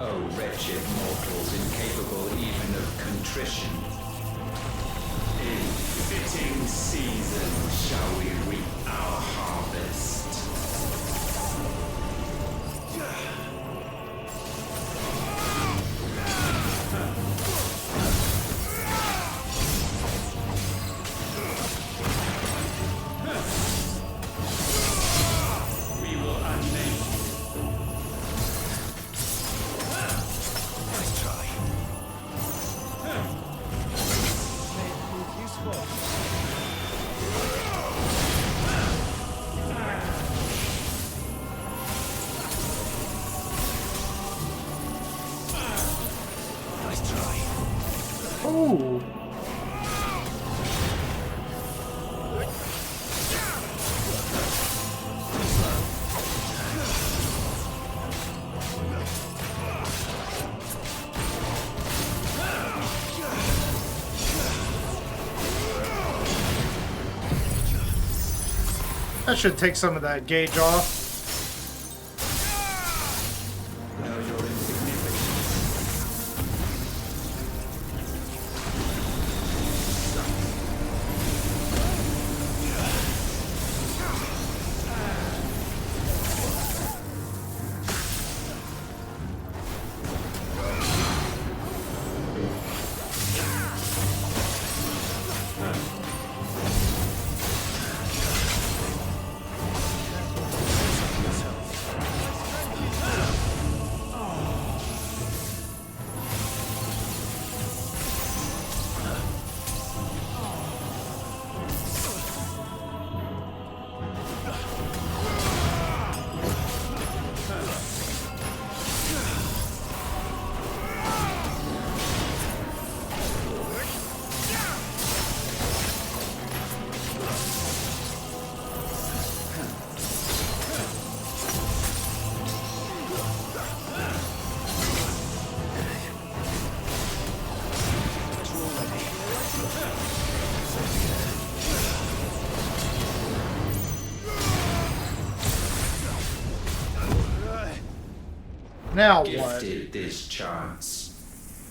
O wretched mortals incapable even of contrition. In fitting season shall we reap our harvest. Ooh. That should take some of that gauge off. Now what? This chance.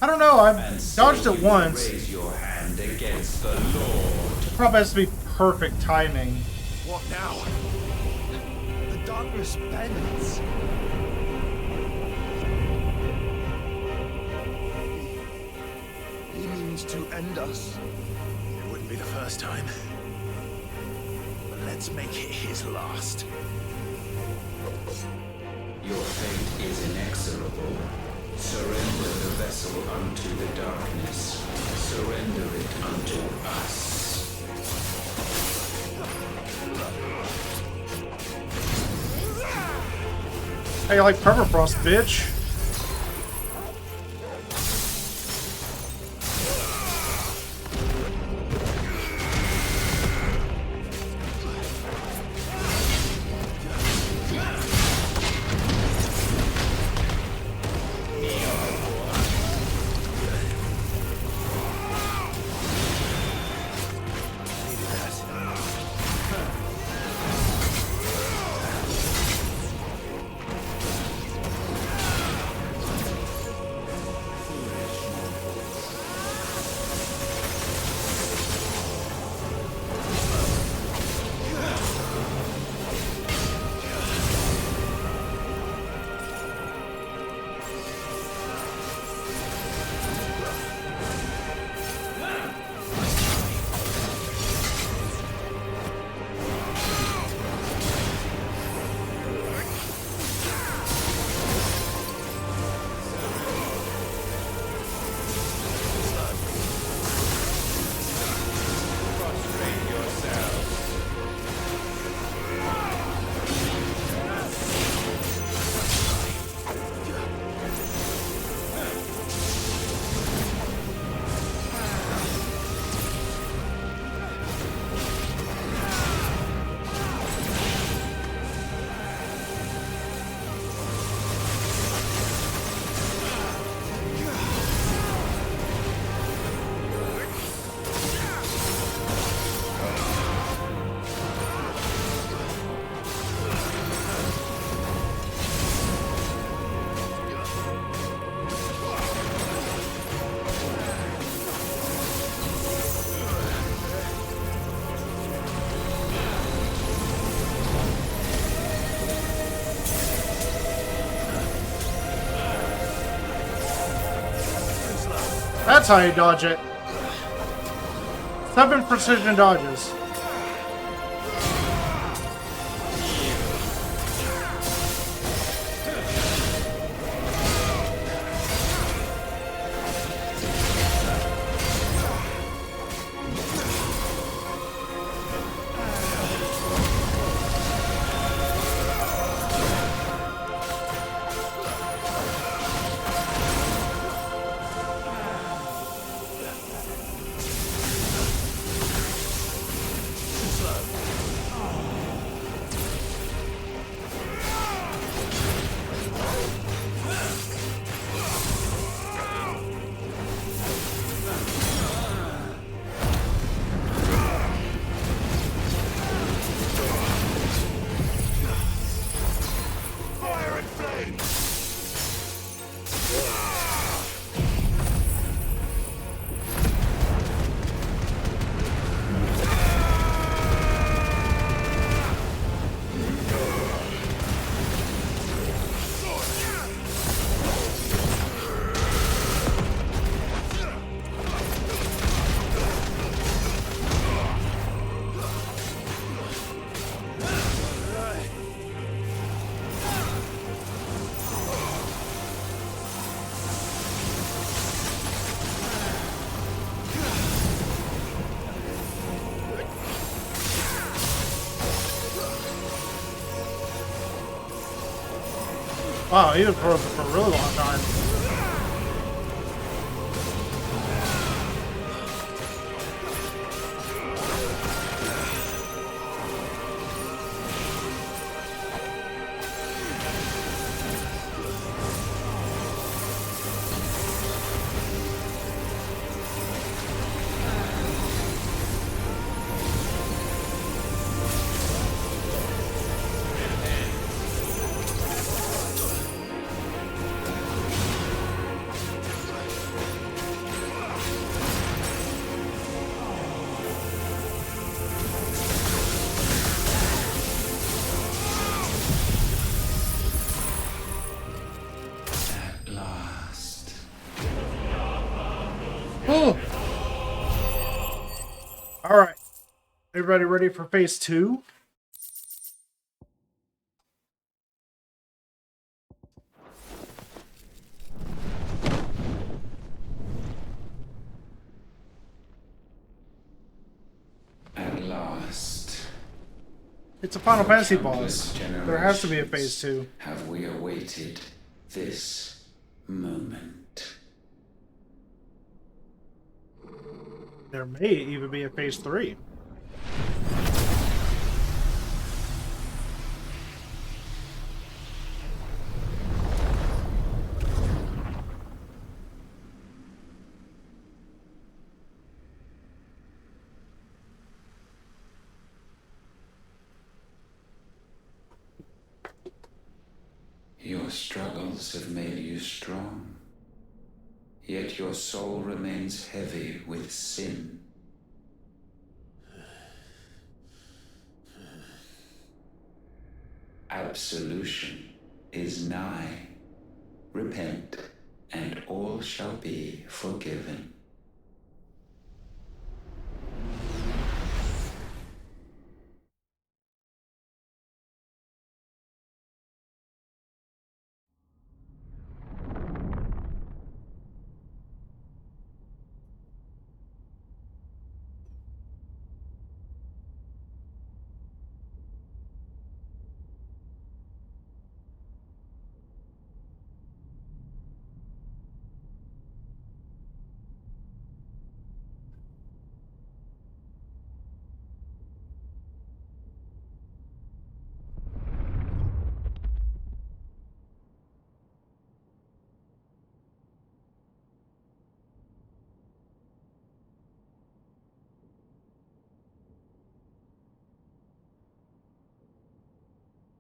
I don't know. I dodged it once. Raise your hand against the Lord. Probably has to be perfect timing. What now? The darkness bends. He means to end us. It wouldn't be the first time. But let's make it his last. Your fate is inexorable. Surrender the vessel unto the darkness. Surrender it unto us. Hey, you like permafrost, bitch? that's how you dodge it. 7 precision dodges. Wow, he was frozen for a really long time. Alright. Everybody ready for phase 2? At last. It's a Final Fantasy Countless boss. There has to be a phase generations 2. Have we awaited this moment? There may even be a phase 3. Your struggles have made you strong, yet your soul remains heavy with sin. Absolution is nigh. Repent, and all shall be forgiven.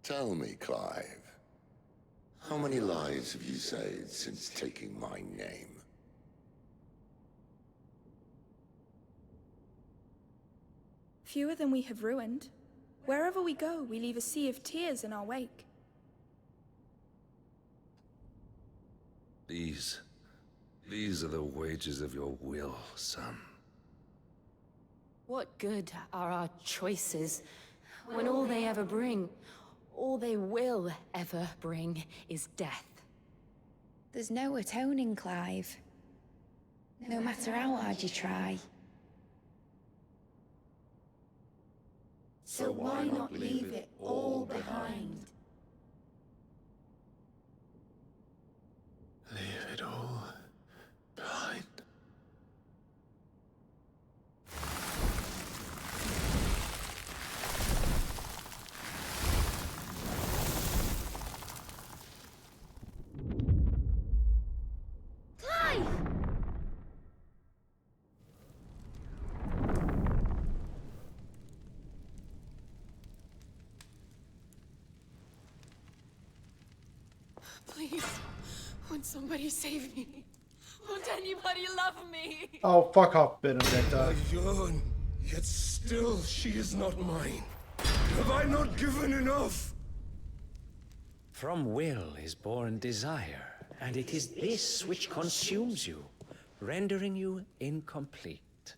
Tell me, Clive, how many lives have you saved since taking my name? Fewer than we have ruined. Wherever we go, we leave a sea of tears in our wake. These These are the wages of your will, son. What good are our choices when all they ever bring, all they will ever bring, is death? There's no atoning, Clive. No matter how hard you try. So why not leave it all behind? Leave it all behind. Clive! Please, won't somebody save me? Won't anybody love me? Oh, fuck off, Benedicta. Yearn, yet still she is not mine. Have I not given enough? From will is born desire, and it is this which consumes you, rendering you incomplete.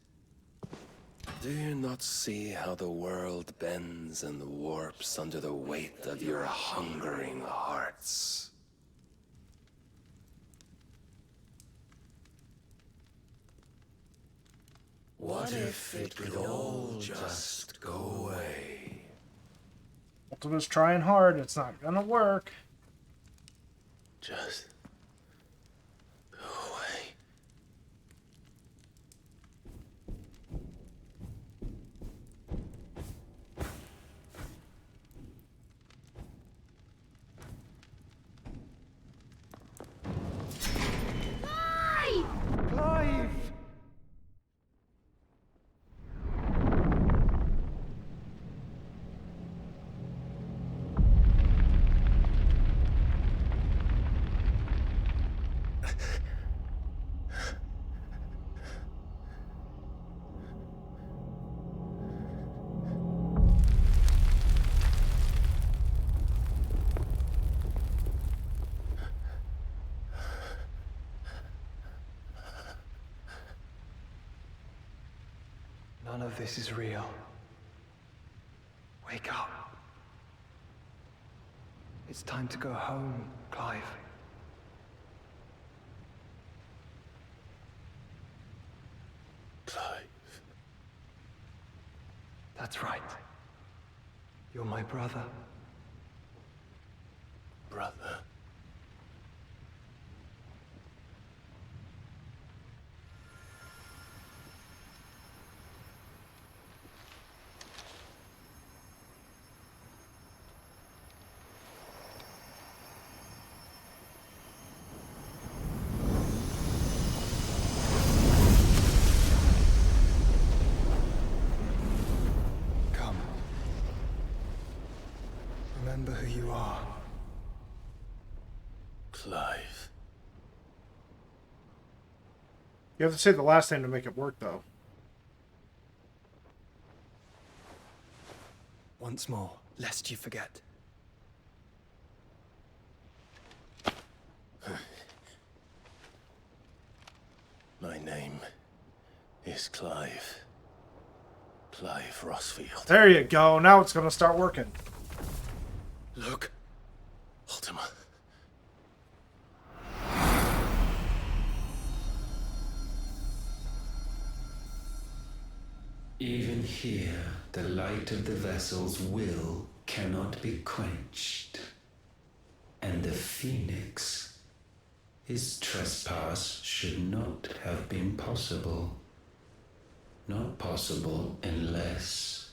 Do you not see how the world bends and warps under the weight of your hungering hearts? What if it could all just go away? Ultima's trying hard. It's not gonna work. Just go away. Clive! Clive! None of this is real. Wake up. It's time to go home, Clive. Clive. That's right. You're my brother. Brother. Come. Remember who you are. Clive. You have to say the last name to make it work, though. Once more, lest you forget. My name is Clive. Clive Rossfield. There you go. Now it's gonna start working. Look, Ultima. Even here, the light of the vessel's will cannot be quenched. And the Phoenix, his trespass should not have been possible. Not possible unless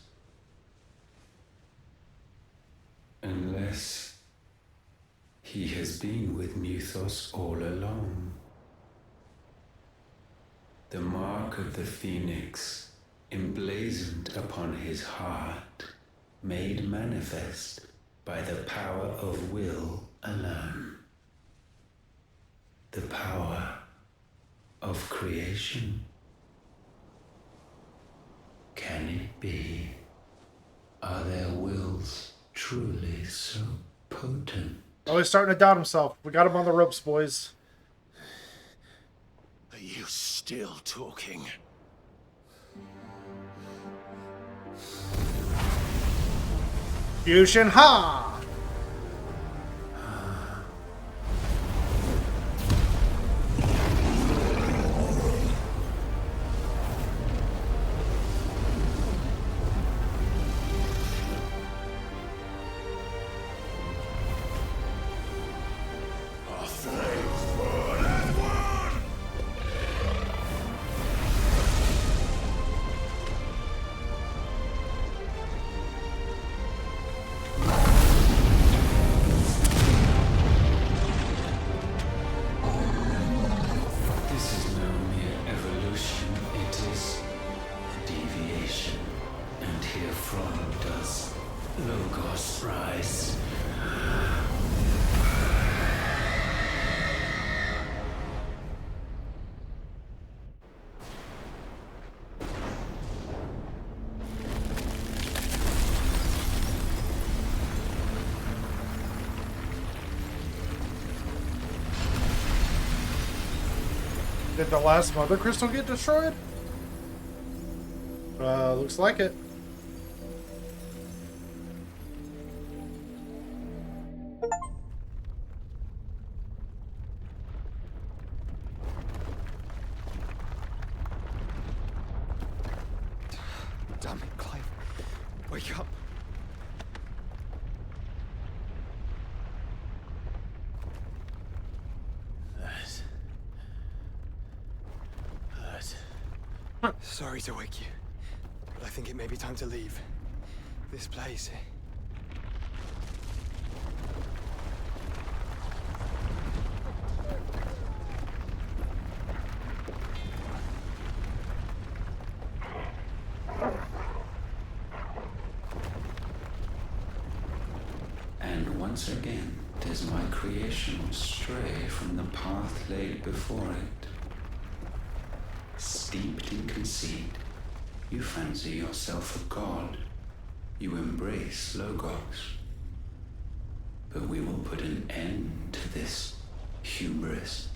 he has been with Muthos all along. The mark of the Phoenix, emblazoned upon his heart, made manifest by the power of will alone. The power of creation. Can it be? Are their wills truly so potent? Oh, he's starting to doubt himself. We got him on the ropes, boys. Are you still talking? Fusion Ha! This is no mere evolution, it is deviation. And herefrom does Logos rise. Did the last Mother Crystal get destroyed? Looks like it. Damn it, Clive. Wake up. Sorry to wake you, but I think it may be time to leave this place. And once again, does my creation stray from the path laid before it. Steeped in conceit, you fancy yourself a god. You embrace Logos. But we will put an end to this hubris.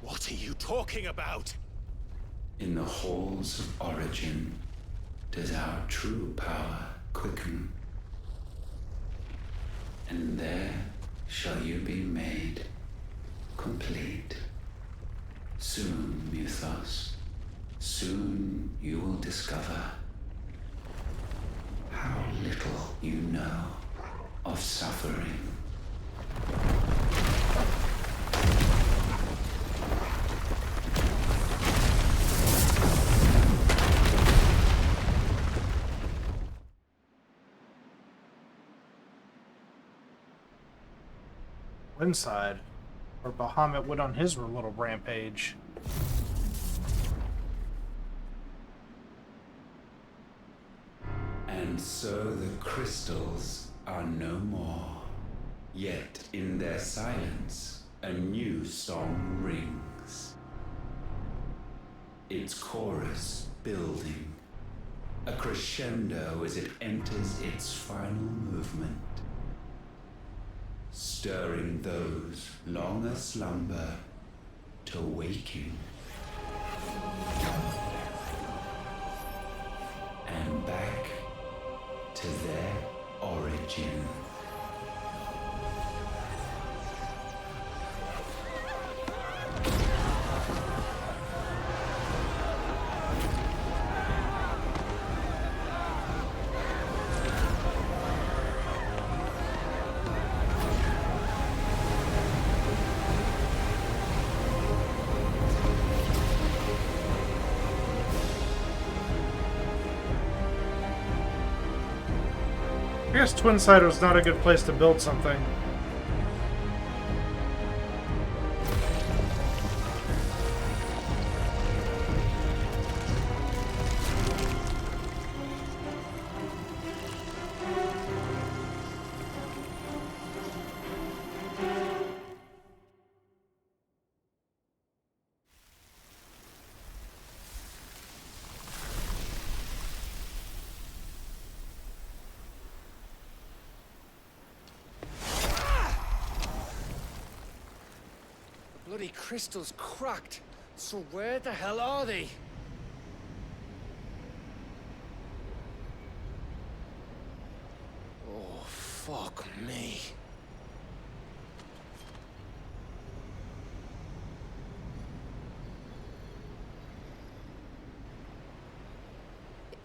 What are you talking about? In the halls of origin, does our true power quicken. And there shall you be made complete. Soon, Mythos, soon you will discover how little you know of suffering. Inside, where Bahamut went on his little rampage. And so the crystals are no more. Yet in their silence, a new song rings. Its chorus building, a crescendo as it enters its final movement, stirring those long aslumber to waking. And back to their origin. I guess Twinside was not a good place to build something. crystal's cracked. So where the hell are they? Oh, fuck me.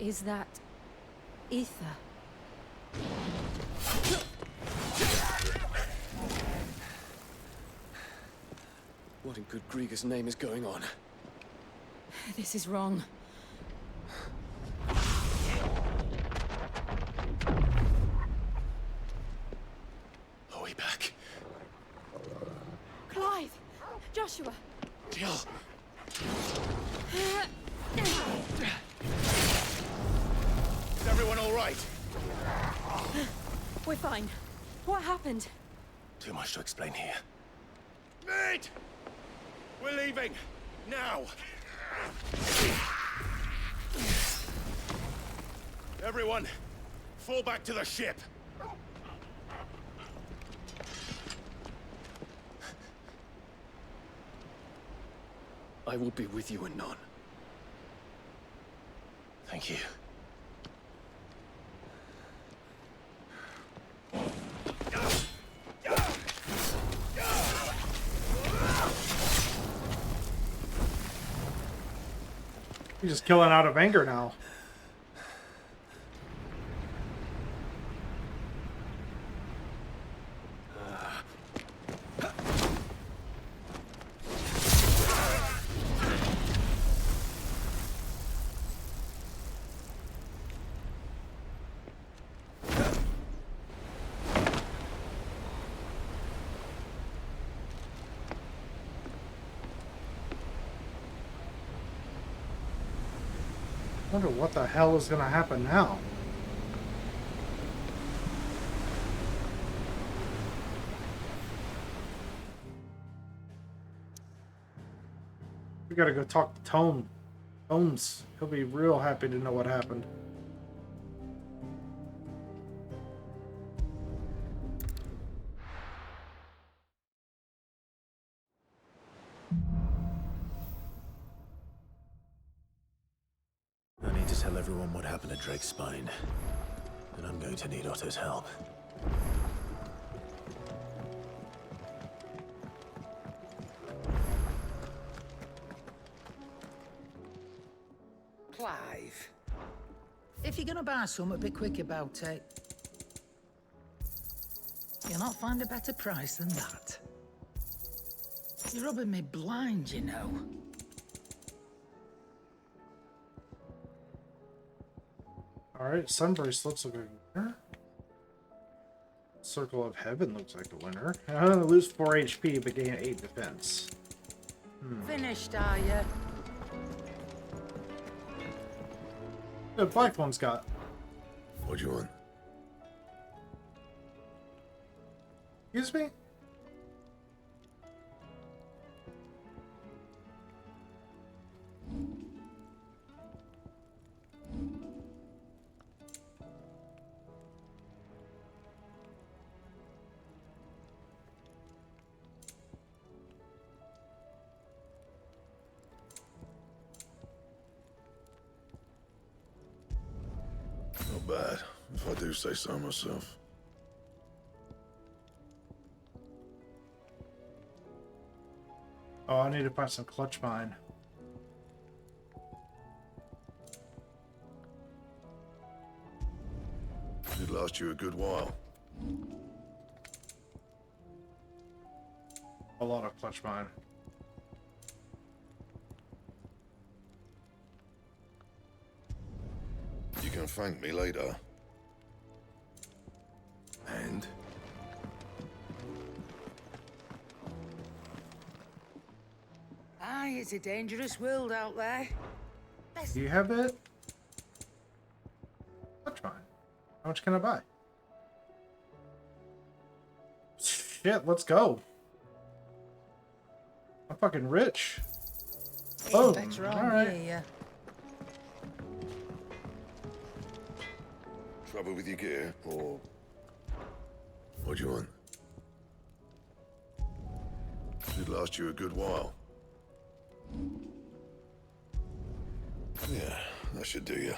Is that ether? What in good Grieger's name is going on? This is wrong. Are we back? Clive! Joshua! Jill! Is everyone all right? We're fine. What happened? Too much to explain here. Mate! We're leaving! Now! Everyone, fall back to the ship! I will be with you anon. Thank you. He's just killing out of anger now. I wonder what the hell is going to happen now. We gotta go talk to Tome. Tomes. He'll be real happy to know what happened. I need to tell everyone what happened at Drake's Spine. And I'm going to need Otto's help. Clive, if you're gonna buy something, be quick about it. You'll not find a better price than that. You're rubbing me blind, you know. Alright, Sun Bracelets look like a winner. Circle of Heaven looks like a winner. I'm gonna lose 4 HP but gain 8 defense. Finished, are you? The black one's got. What do you want? Excuse me? Not bad, if I do say so myself. Oh, I need to find some clutch mine. It'd last you a good while. A lot of clutch mine. You can thank me later. And? Aye, it's a dangerous world out there. Do you have it? Clutch mine. How much can I buy? Shit, let's go. I'm fucking rich. Oh, alright. Yeah. Trouble with your gear, or... What do you want? It'd should last you a good while. Yeah, that should do you.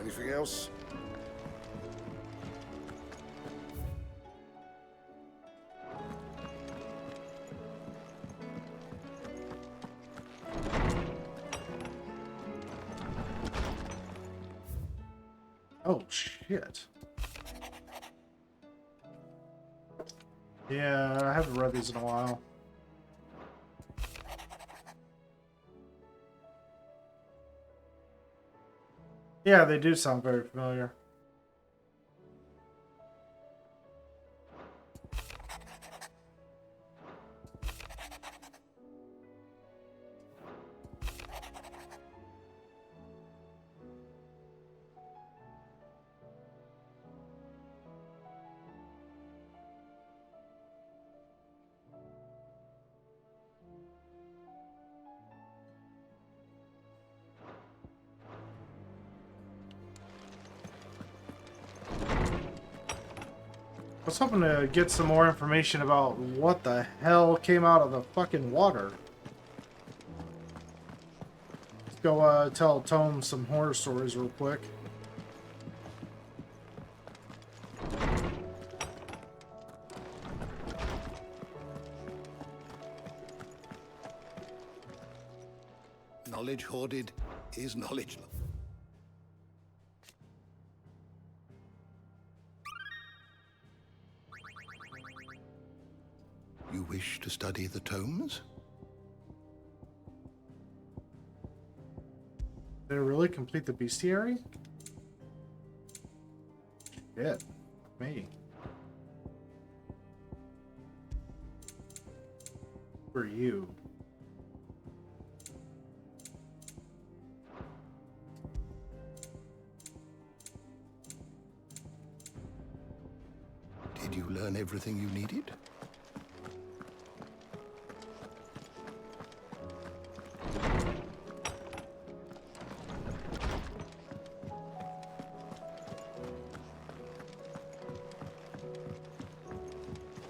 Anything else? Oh, shit. Yeah, I haven't read these in a while. Yeah, they do sound very familiar. I was hoping to get some more information about what the hell came out of the fucking water. Let's go tell Tome some horror stories real quick. Knowledge hoarded is knowledge. You wish to study the tomes? Did it really complete the bestiary? Shit. Me. For you. Did you learn everything you needed?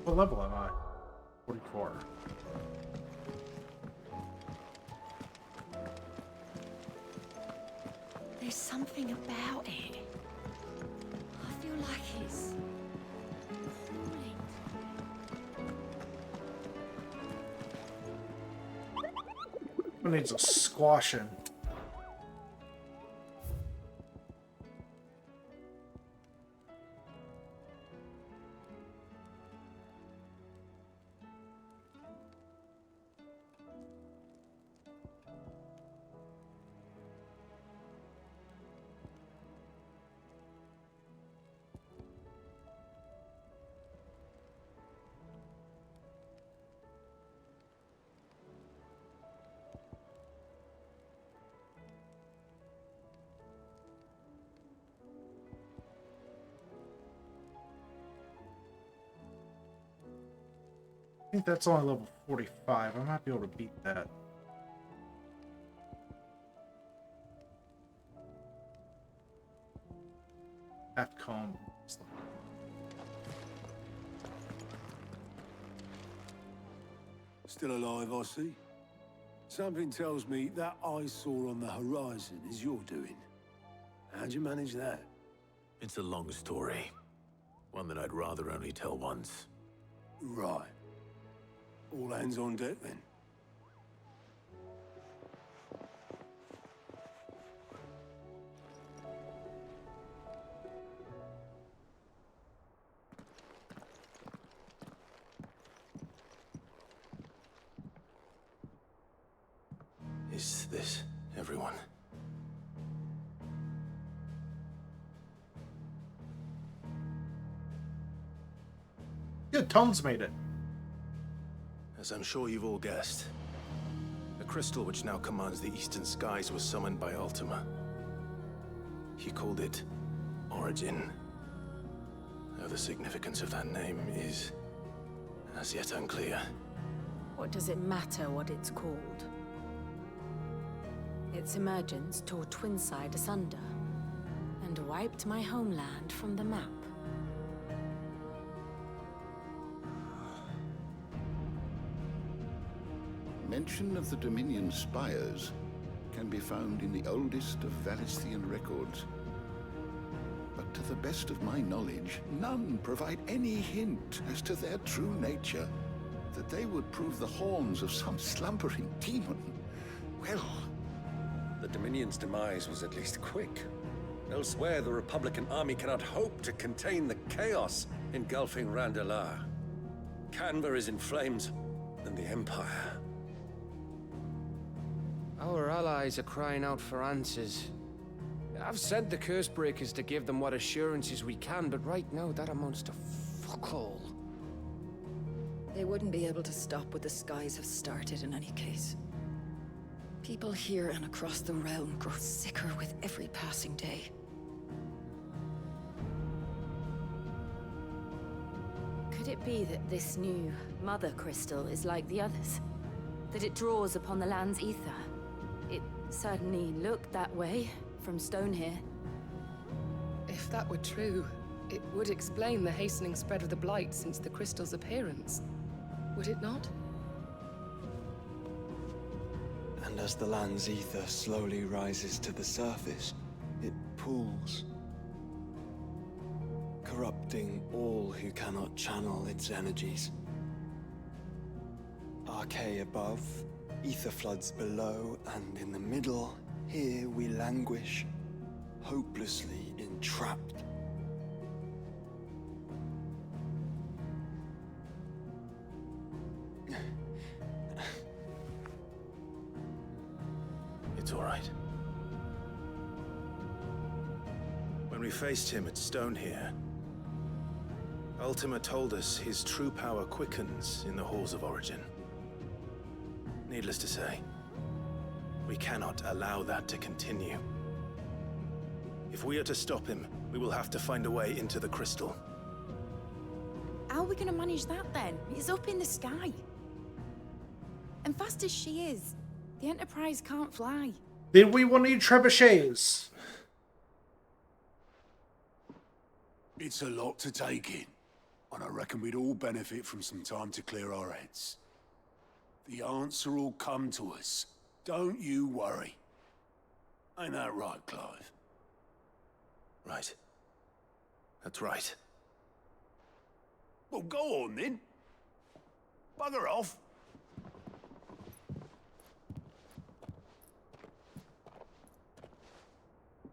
What level am I? 44. There's something about it. I feel like it's falling. It needs a squashing. I think that's only level 45. I might be able to beat that. Capcom. Still alive, I see. Something tells me that eyesore on the horizon is your doing. How'd you manage that? It's a long story. One that I'd rather only tell once. Right. All hands on deck, then. Is this everyone? Good, Tone's made it. As I'm sure you've all guessed, the crystal which now commands the eastern skies was summoned by Ultima. He called it Origin. Though the significance of that name is as yet unclear. What does it matter what it's called? Its emergence tore Twinside asunder, and wiped my homeland from the map. Mention of the Dominion spires can be found in the oldest of Valisthian records. But to the best of my knowledge, none provide any hint as to their true nature. That they would prove the horns of some slumbering demon. Well... The Dominion's demise was at least quick. Elsewhere, the Republican army cannot hope to contain the chaos engulfing Randalar. Canva is in flames, and the Empire. Our allies are crying out for answers. I've sent the Cursebreakers to give them what assurances we can, but right now that amounts to fuck all. They wouldn't be able to stop what the skies have started in any case. People here and across the realm grow sicker with every passing day. Could it be that this new Mother Crystal is like the others? That it draws upon the land's ether? It certainly looked that way from stone here. If that were true, it would explain the hastening spread of the Blight since the crystal's appearance. Would it not? And as the land's ether slowly rises to the surface, it pools, corrupting all who cannot channel its energies. Archay above, ether floods below, and in the middle, here we languish, hopelessly entrapped. It's all right. When we faced him at Stone here, Ultima told us his true power quickens in the halls of origin. Needless to say, we cannot allow that to continue. If we are to stop him, we will have to find a way into the crystal. How are we gonna manage that then? It's up in the sky. And fast as she is, the Enterprise can't fly. Then we will need trebuchets. It's a lot to take in, and I reckon we'd all benefit from some time to clear our heads. The answer will come to us. Don't you worry. Ain't that right, Clive? Right. That's right. Well, go on then. Bugger off.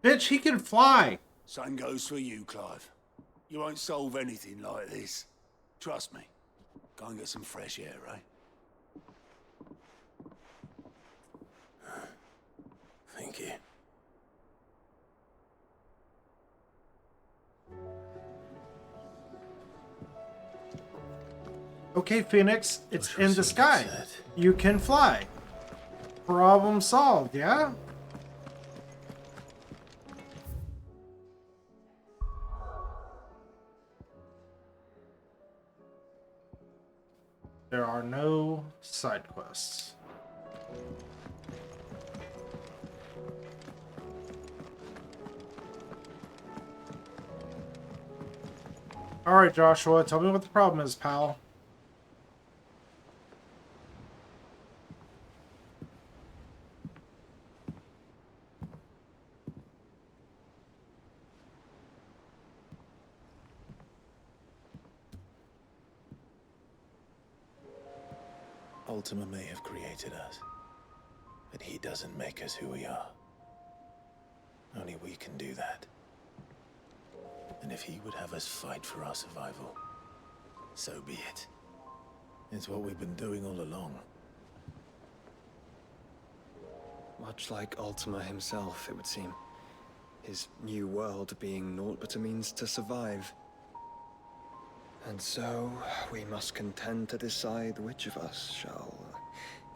Bitch, he can fly. Same goes for you, Clive. You won't solve anything like this. Trust me. Go and get some fresh air, eh? Thank you. Okay, Phoenix, it's in the sky. You can fly. Problem solved, yeah? There are no side quests. Alright, Joshua, tell me what the problem is, pal. Ultima may have created us, but he doesn't make us who we are. Only we can do that. And if he would have us fight for our survival, so be it. It's what we've been doing all along. Much like Ultima himself, it would seem. His new world being naught but a means to survive. And so, we must contend to decide which of us shall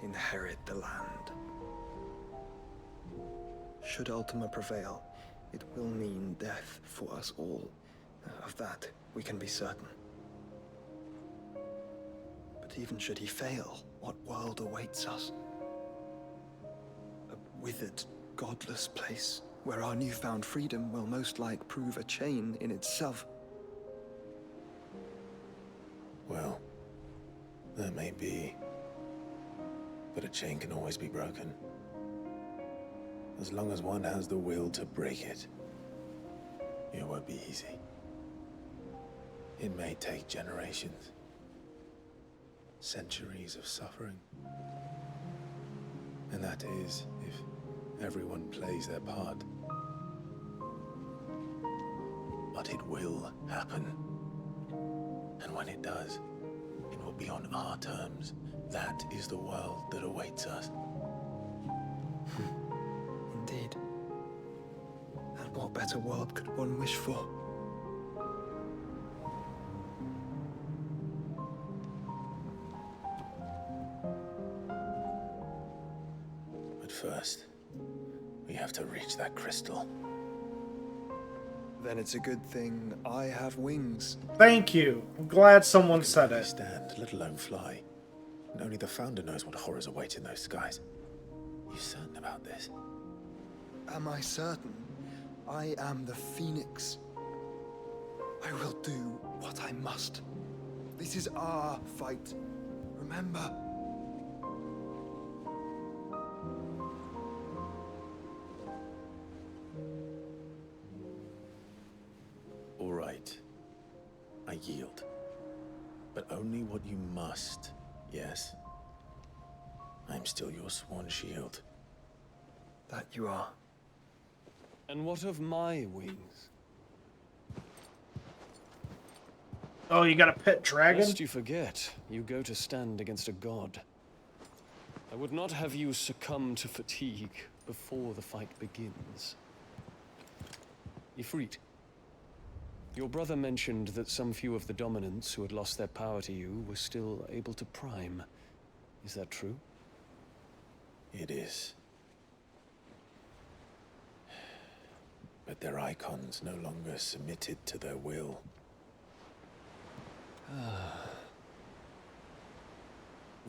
inherit the land. Should Ultima prevail, it will mean death for us all. Of that, we can be certain. But even should he fail, what world awaits us? A withered, godless place where our newfound freedom will most like prove a chain in itself. Well, that may be. But a chain can always be broken. As long as one has the will to break it. It won't be easy. It may take generations. Centuries of suffering. And that is, if everyone plays their part. But it will happen. And when it does, it will be on our terms. That is the world that awaits us. Indeed. And what better world could one wish for? But first, we have to reach that crystal. Then it's a good thing I have wings. Thank you. I'm glad someone said it. Stand, let alone fly. And only the Founder knows what horrors await in those skies. You certain about this? Am I certain? I am the Phoenix. I will do what I must. This is our fight. Remember? All right. I yield. But only what you must, yes? I'm still your sworn shield. That you are. And what of my wings? Oh, you got a pet dragon? Lest you forget, you go to stand against a god. I would not have you succumb to fatigue before the fight begins. Ifrit, your brother mentioned that some few of the dominants who had lost their power to you were still able to prime. Is that true? It is. But their icons no longer submitted to their will.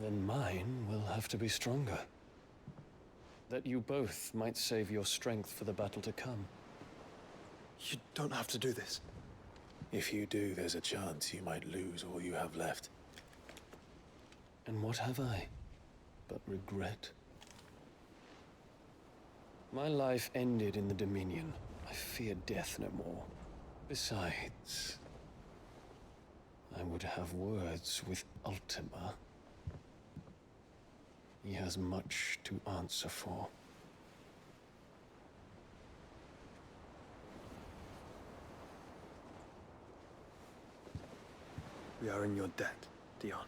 Then mine will have to be stronger. That you both might save your strength for the battle to come. You don't have to do this. If you do, there's a chance you might lose all you have left. And what have I but regret? My life ended in the Dominion. I fear death no more. Besides, I would have words with Ultima. He has much to answer for. We are in your debt, Dion.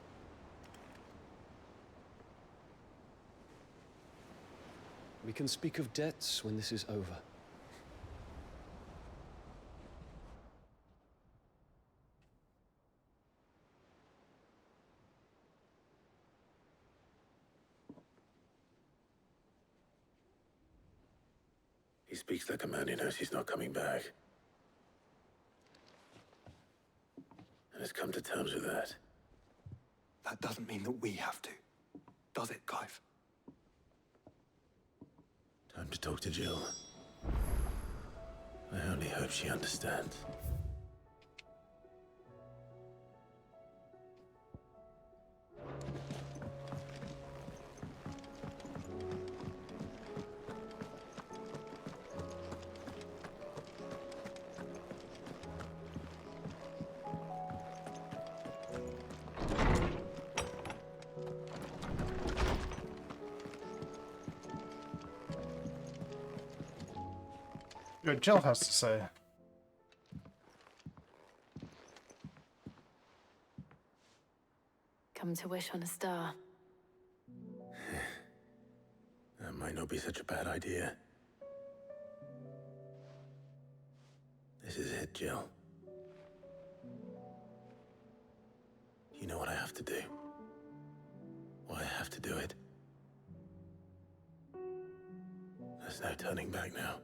We can speak of debts when this is over. He speaks like a man who knows he's not coming back. And has come to terms with that. That doesn't mean that we have to, does it, Clive? Time to talk to Jill. I only hope she understands. What Jill has to say. Come to wish on a star. That might not be such a bad idea. This is it, Jill. You know what I have to do. Why I have to do it. There's no turning back now.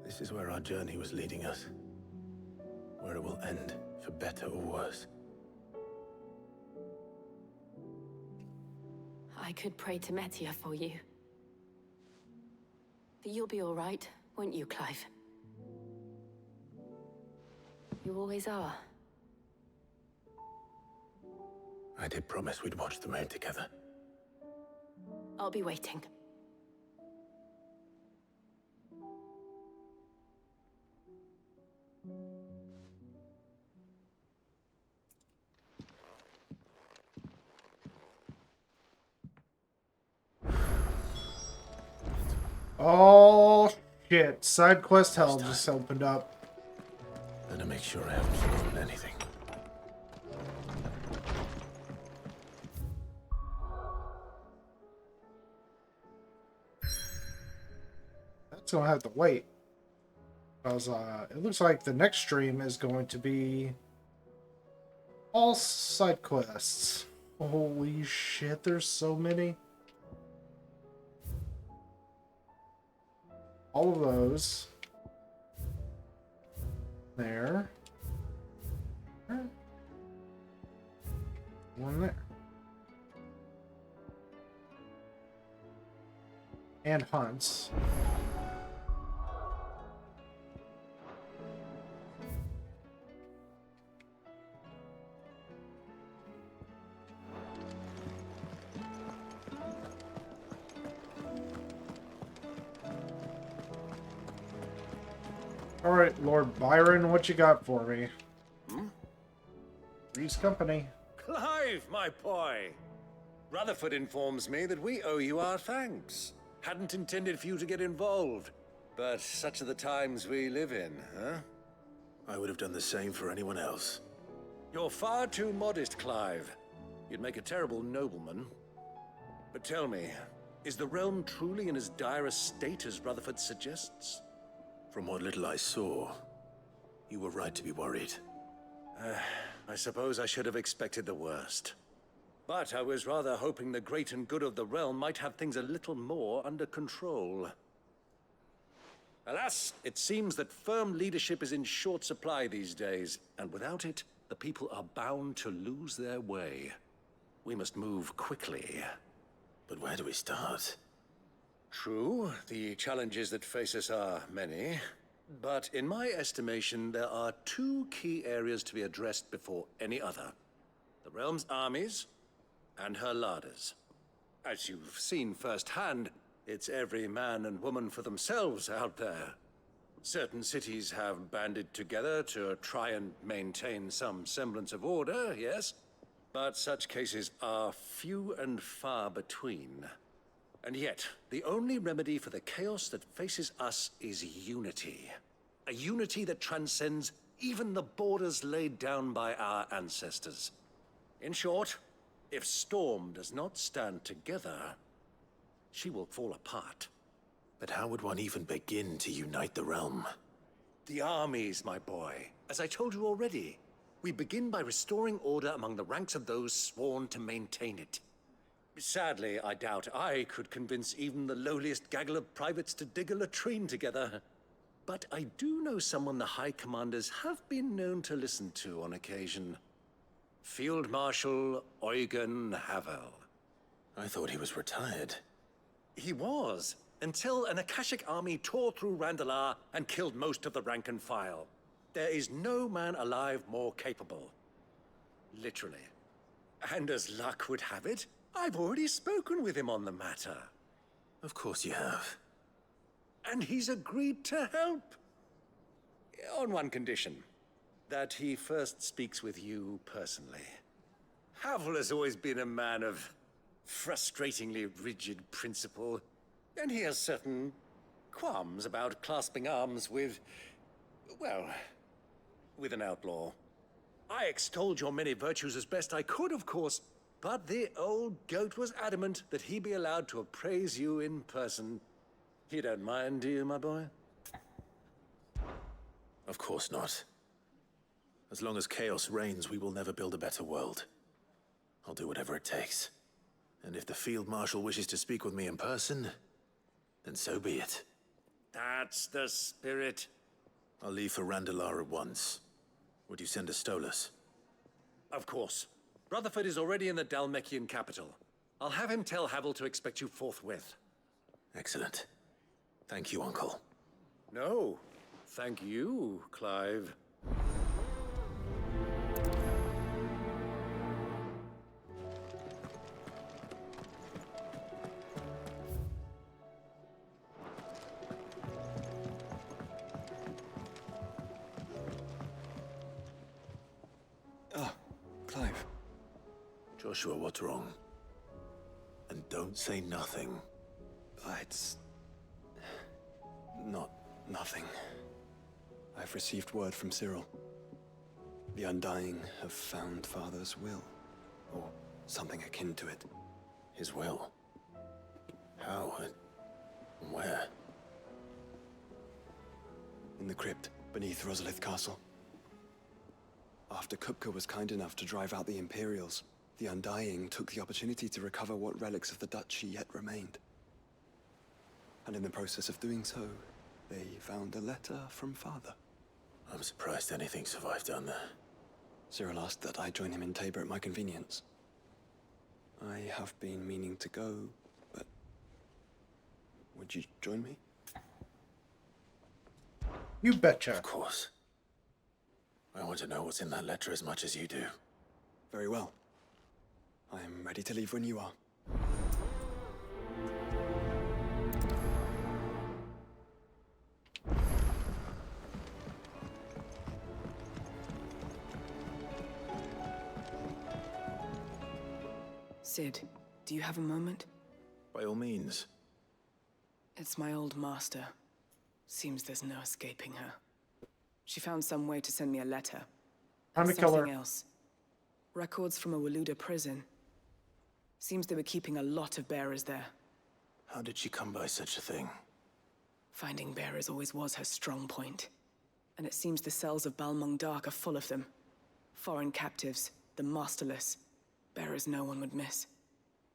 This is where our journey was leading us. Where it will end, for better or worse. I could pray to Metia for you. But you'll be all right, won't you, Clive? You always are. I did promise we'd watch the maid together. I'll be waiting. Oh, shit. Side quest hell just opened up. Better make sure I haven't forgotten anything. That's gonna have to wait. Because it looks like the next stream is going to be all side quests. Holy shit, there's so many. All of those. There. One there. And hunts. Alright, Lord Byron, what you got for me? Three's Company. Clive, my boy! Rutherford informs me that we owe you our thanks. Hadn't intended for you to get involved, but such are the times we live in, huh? I would have done the same for anyone else. You're far too modest, Clive. You'd make a terrible nobleman. But tell me, is the realm truly in as dire a state as Rutherford suggests? From what little I saw, you were right to be worried. I suppose I should have expected the worst. But I was rather hoping the great and good of the realm might have things a little more under control. Alas, it seems that firm leadership is in short supply these days, and without it, the people are bound to lose their way. We must move quickly. But where do we start? True, the challenges that face us are many. But in my estimation, there are two key areas to be addressed before any other. The realm's armies and her larders. As you've seen firsthand, it's every man and woman for themselves out there. Certain cities have banded together to try and maintain some semblance of order, yes? But such cases are few and far between. And yet, the only remedy for the chaos that faces us is unity. A unity that transcends even the borders laid down by our ancestors. In short, if Storm does not stand together, she will fall apart. But how would one even begin to unite the realm? The armies, my boy. As I told you already, we begin by restoring order among the ranks of those sworn to maintain it. Sadly, I doubt I could convince even the lowliest gaggle of privates to dig a latrine together. But I do know someone the High Commanders have been known to listen to on occasion. Field Marshal Eugen Havel. I thought he was retired. He was, until an Akashic army tore through Randalar and killed most of the rank and file. There is no man alive more capable. Literally. And as luck would have it, I've already spoken with him on the matter. Of course you have. And he's agreed to help. On one condition. That he first speaks with you personally. Havel has always been a man of frustratingly rigid principle. And he has certain qualms about clasping arms with, well, with an outlaw. I extolled your many virtues as best I could, of course, but the old goat was adamant that he be allowed to appraise you in person. You don't mind, do you, my boy? Of course not. As long as chaos reigns, we will never build a better world. I'll do whatever it takes. And if the Field Marshal wishes to speak with me in person, then so be it. That's the spirit. I'll leave for Randalar at once. Would you send a Stolas? Of course. Rutherford is already in the Dalmekian capital. I'll have him tell Havel to expect you forthwith. Excellent. Thank you, Uncle. No, thank you, Clive. Ah, Clive. Joshua, what's wrong? And don't say nothing. It's... not nothing. I've received word from Cyril. The Undying have found Father's will, or something akin to it. His will? How? And where? In the crypt, beneath Rosalith Castle. After Kupka was kind enough to drive out the Imperials, the Undying took the opportunity to recover what relics of the Duchy yet remained. And in the process of doing so, they found a letter from Father. I'm surprised anything survived down there. Cyril asked that I join him in Tabor at my convenience. I have been meaning to go, but... would you join me? You betcha. Of course. I want to know what's in that letter as much as you do. Very well. I am ready to leave when you are. Sid, do you have a moment? By all means. It's my old master. Seems there's no escaping her. She found some way to send me a letter. Time to And kill her. something else. Records from a Waluda prison. Seems they were keeping a lot of bearers there. How did she come by such a thing? Finding bearers always was her strong point. And it seems the cells of Balmung Dark are full of them. Foreign captives, the masterless. Bearers no one would miss.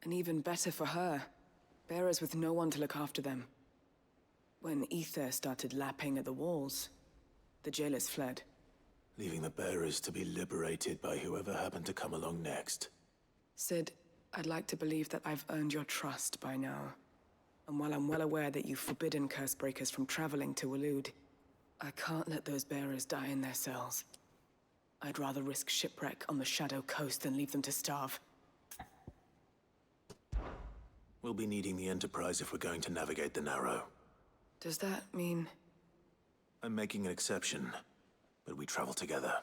And even better for her, bearers with no one to look after them. When Ether started lapping at the walls, the jailers fled. Leaving the bearers to be liberated by whoever happened to come along next. Sid, I'd like to believe that I've earned your trust by now. And while I'm well aware that you've forbidden Cursebreakers from traveling to Waloed, I can't let those bearers die in their cells. I'd rather risk shipwreck on the Shadow Coast than leave them to starve. We'll be needing the Enterprise if we're going to navigate the Narrow. Does that mean... I'm making an exception, but we travel together.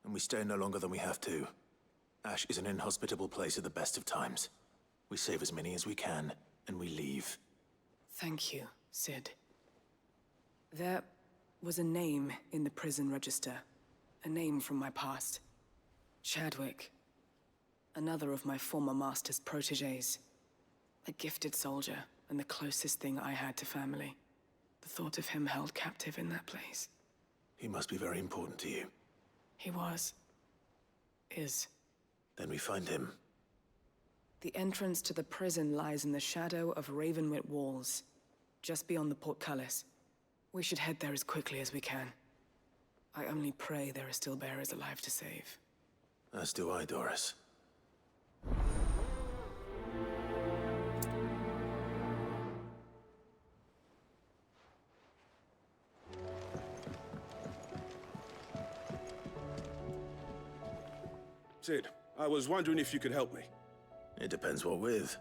And we stay no longer than we have to. Ash is an inhospitable place at the best of times. We save as many as we can, and we leave. Thank you, Sid. There was a name in the prison register. A name from my past. Chadwick. Another of my former master's protégés. A gifted soldier, and the closest thing I had to family. The thought of him held captive in that place. He must be very important to you. He was. Is. Then we find him. The entrance to the prison lies in the shadow of Ravenwit Walls, just beyond the portcullis. We should head there as quickly as we can. I only pray there are still bearers alive to save. As do I, Doris. Sid, I was wondering if you could help me. It depends what with.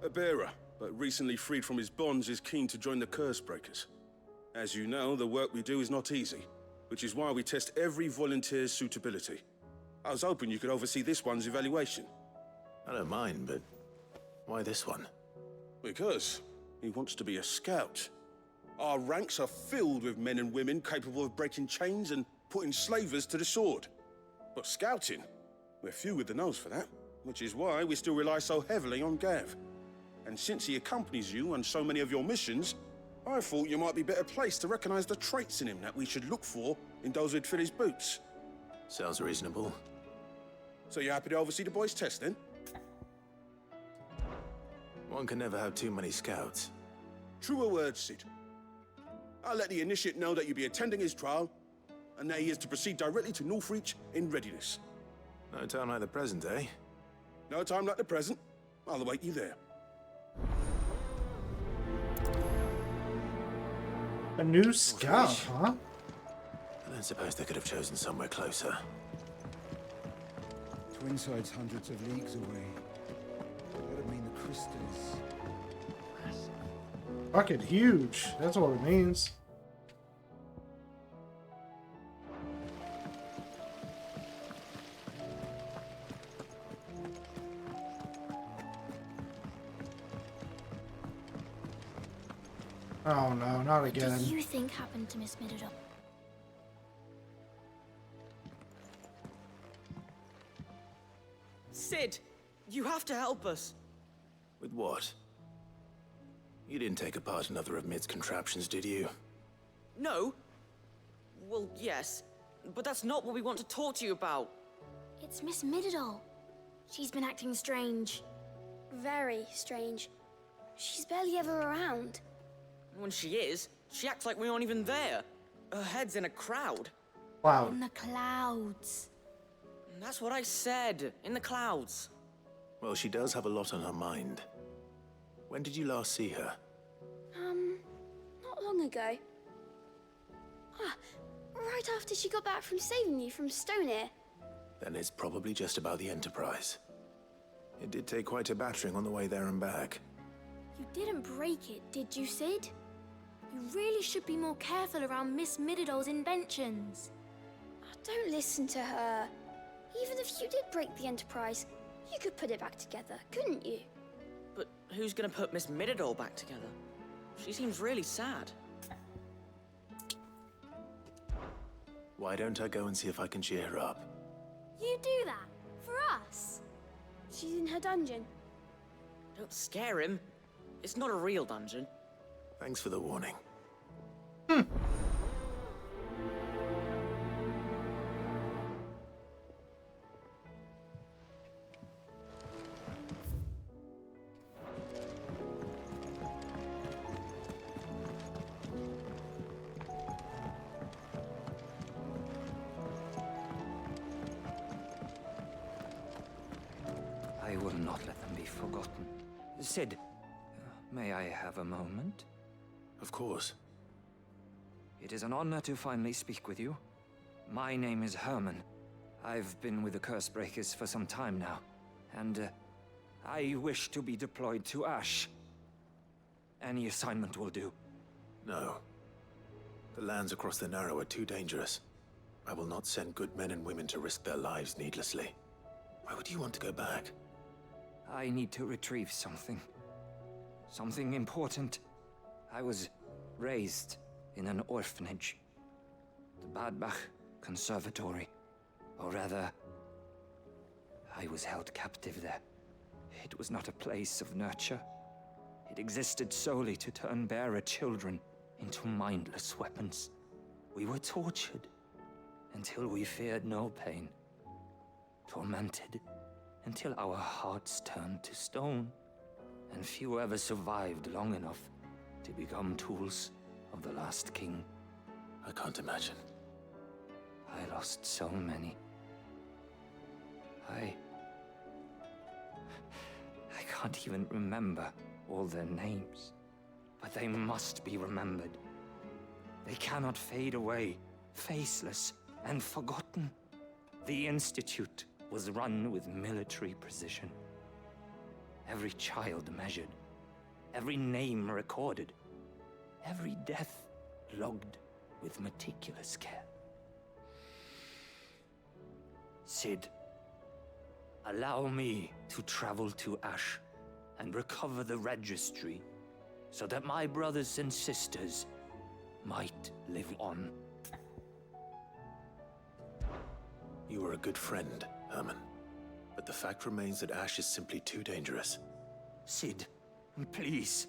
A bearer, but recently freed from his bonds, is keen to join the Cursebreakers. As you know, the work we do is not easy, which is why we test every volunteer's suitability. I was hoping you could oversee this one's evaluation. I don't mind, but why this one? Because he wants to be a scout. Our ranks are filled with men and women capable of breaking chains and putting slavers to the sword. But scouting, we're few with the nose for that, which is why we still rely so heavily on Gav. And since he accompanies you on so many of your missions, I thought you might be better placed to recognize the traits in him that we should look for in those who'd fill his boots. Sounds reasonable. So you're happy to oversee the boys' test, then? One can never have too many scouts. Truer words, Sid. I'll let the initiate know that you'll be attending his trial, and that he is to proceed directly to Northreach in readiness. No time like the present, eh? No time like the present. I'll await you there. A new scout, huh? I don't suppose they could have chosen somewhere closer. Twinside's hundreds of leagues away. That'd mean the crystals. Fucking huge. That's what it means. Oh no, not again. What do you think happened to Miss Middledon? Sid, you have to help us. With what? You didn't take apart another of Mid's contraptions, did you? No. Well, yes, but that's not what we want to talk to you about. It's Miss Middledon. She's been acting strange. Very strange. She's barely ever around. When she is, she acts like we aren't even there. Her head's in a crowd. Wow. In the clouds. That's what I said. In the clouds. Well, she does have a lot on her mind. When did you last see her? Not long ago. Ah, right after she got back from saving you from Stoneir. Then it's probably just about the Enterprise. It did take quite a battering on the way there and back. You didn't break it, did you, Sid? You really should be more careful around Miss Middledon's inventions. Oh, don't listen to her. Even if you did break the Enterprise, you could put it back together, couldn't you? But who's gonna put Miss Middledon back together? She seems really sad. Why don't I go and see if I can cheer her up? You do that? For us? She's in her dungeon. Don't scare him. It's not a real dungeon. Thanks for the warning. I will not let them be forgotten. Sid, may I have a moment? Of course. It is an honor to finally speak with you. My name is Herman. I've been with the Cursebreakers for some time now, and I wish to be deployed to Ash. Any assignment will do. No. The lands across the Narrow are too dangerous. I will not send good men and women to risk their lives needlessly. Why would you want to go back? I need to retrieve something. Something important. I was raised in an orphanage. The Badbach Conservatory. Or rather, I was held captive there. It was not a place of nurture. It existed solely to turn bearer children into mindless weapons. We were tortured until we feared no pain. Tormented until our hearts turned to stone, and few ever survived long enough to become tools of the last king. I can't imagine. I lost so many. I can't even remember all their names, but they must be remembered. They cannot fade away, faceless and forgotten. The Institute was run with military precision. Every child measured, every name recorded, every death logged with meticulous care. Sid, allow me to travel to Ash and recover the registry so that my brothers and sisters might live on. You were a good friend, Herman. But the fact remains that Ash is simply too dangerous. Sid, please.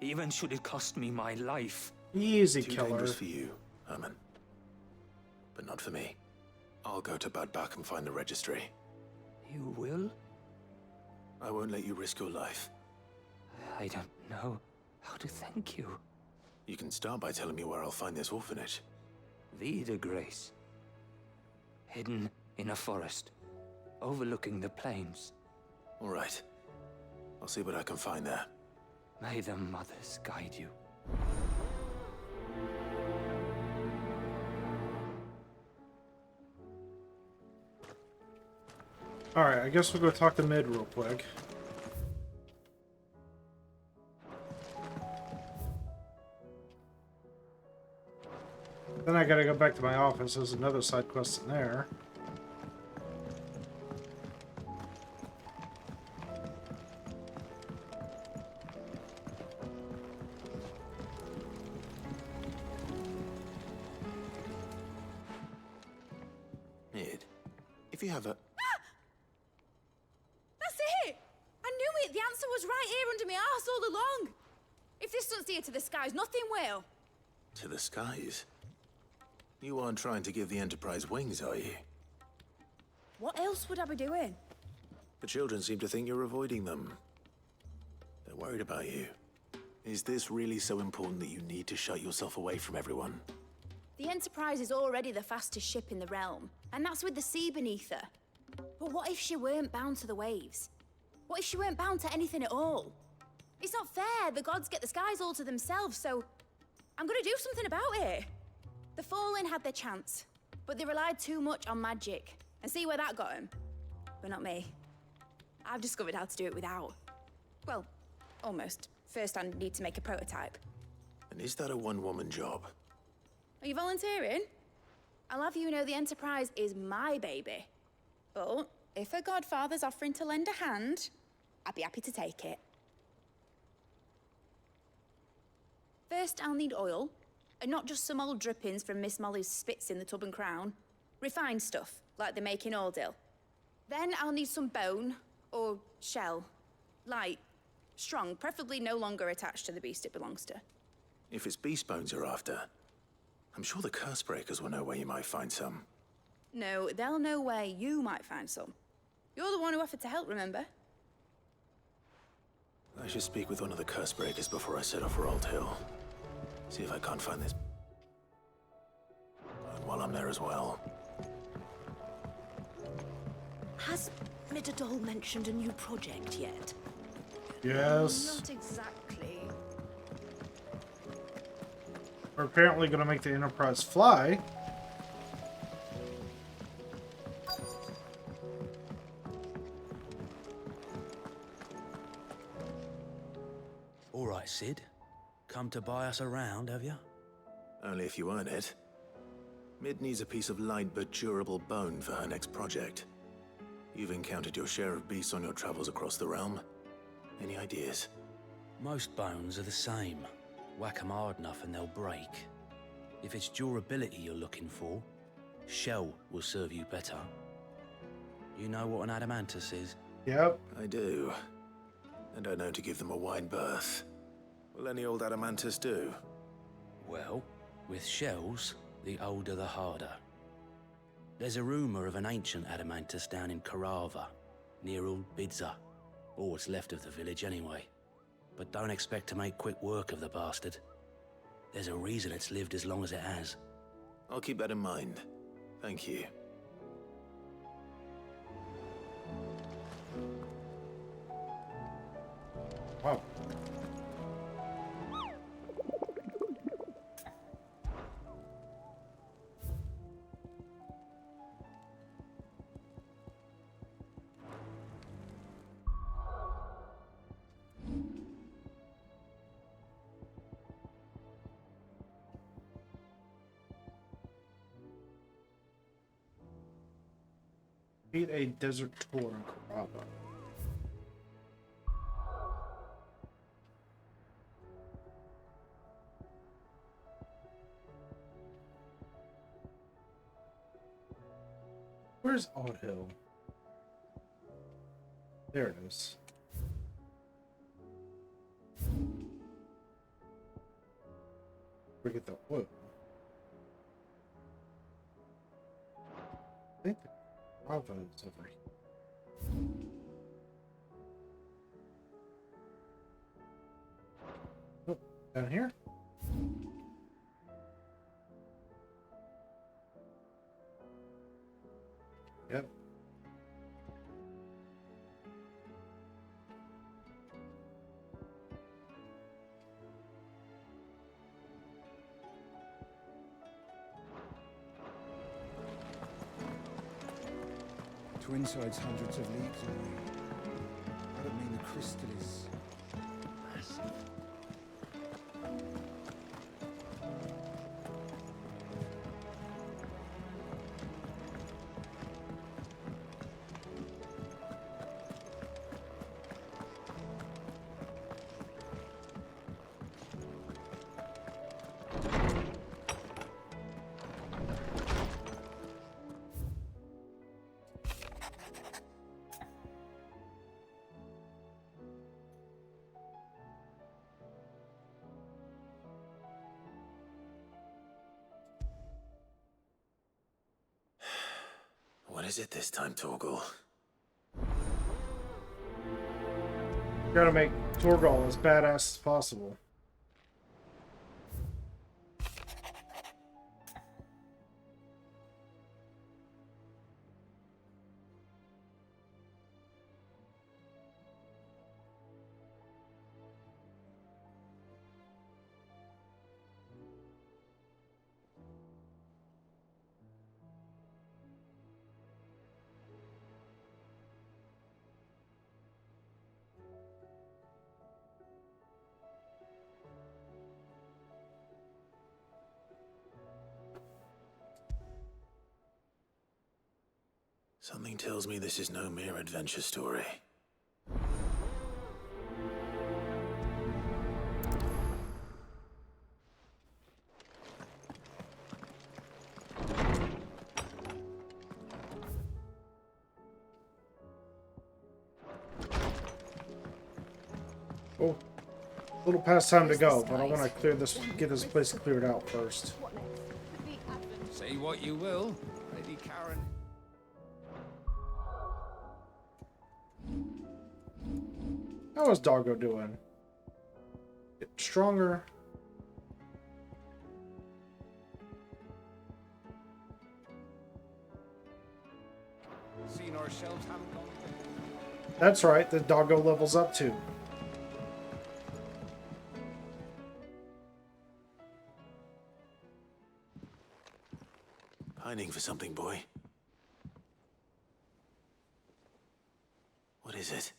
Even should it cost me my life. Easy, too killer. Dangerous for you, Herman. But not for me. I'll go to Badbach and find the registry. You will? I won't let you risk your life. I don't know how to thank you. You can start by telling me where I'll find this orphanage. Vida Grace. Hidden in a forest, overlooking the plains. All right. I'll see what I can find there. May the mothers guide you. Alright, I guess we'll go talk to Mid real quick. Then I gotta go back to my office. There's another side quest in there. Mid, if you have a... That's it! I knew it! The answer was right here under my arse all along! If this doesn't steer to the skies, nothing will! To the skies? You aren't trying to give the Enterprise wings, are you? What else would I be doing? The children seem to think you're avoiding them. They're worried about you. Is this really so important that you need to shut yourself away from everyone? The Enterprise is already the fastest ship in the realm, and that's with the sea beneath her. But what if she weren't bound to the waves? What if she weren't bound to anything at all? It's not fair. The gods get the skies all to themselves, so I'm gonna do something about it. The Fallen had their chance, but they relied too much on magic. And see where that got them? But not me. I've discovered how to do it without. Well, almost. First, I need to make a prototype. And is that a one-woman job? Are you volunteering? I'll have you know the Enterprise is my baby. But if a godfather's offering to lend a hand, I'd be happy to take it. First, I'll need oil, and not just some old drippings from Miss Molly's spits in the Tub and Crown. Refined stuff, like they make in Ordill. Then I'll need some bone, or shell. Light, strong, preferably no longer attached to the beast it belongs to. If it's beast bones you're after, I'm sure the curse breakers will know where you might find some. No, they'll know where you might find some. You're the one who offered to help, remember? I should speak with one of the curse breakers before I set off for Old Hill. See if I can't find this. And while I'm there as well. Has Midadol mentioned a new project yet? Yes. Not exactly. We're apparently going to make the Enterprise fly. All right, Sid. Come to buy us around, have you? Only if you earn it. Mid needs a piece of light but durable bone for her next project. You've encountered your share of beasts on your travels across the realm. Any ideas? Most bones are the same. Whack 'em hard enough and they'll break. If it's durability you're looking for, shell will serve you better. You know what an adamantus is? Yep. I do. And I know to give them a wide berth. Will any old adamantus do? Well, with shells, the older the harder. There's a rumor of an ancient adamantus down in Karava, near Old Bidza. Or what's left of the village anyway. But don't expect to make quick work of the bastard. There's a reason it's lived as long as it has. I'll keep that in mind. Thank you. Wow. Beat a desert tour in Caraba. Where's Old Hill? There it is. We get the oil. I think the Bravo is over here. Oh, down here? Yep. Twinside's hundreds of leagues away. That'd mean the crystal is massive. What is it this time, Torgal? Gotta make Torgal as badass as possible. Something tells me this is no mere adventure story. Oh, a little past time to go, but I want to clear this, get this place cleared out first. Say what you will, Lady Karen. How is Doggo doing? Get stronger. Seen ourselves haven't gone. That's right, the Doggo levels up too. Pining for something, boy. What is it?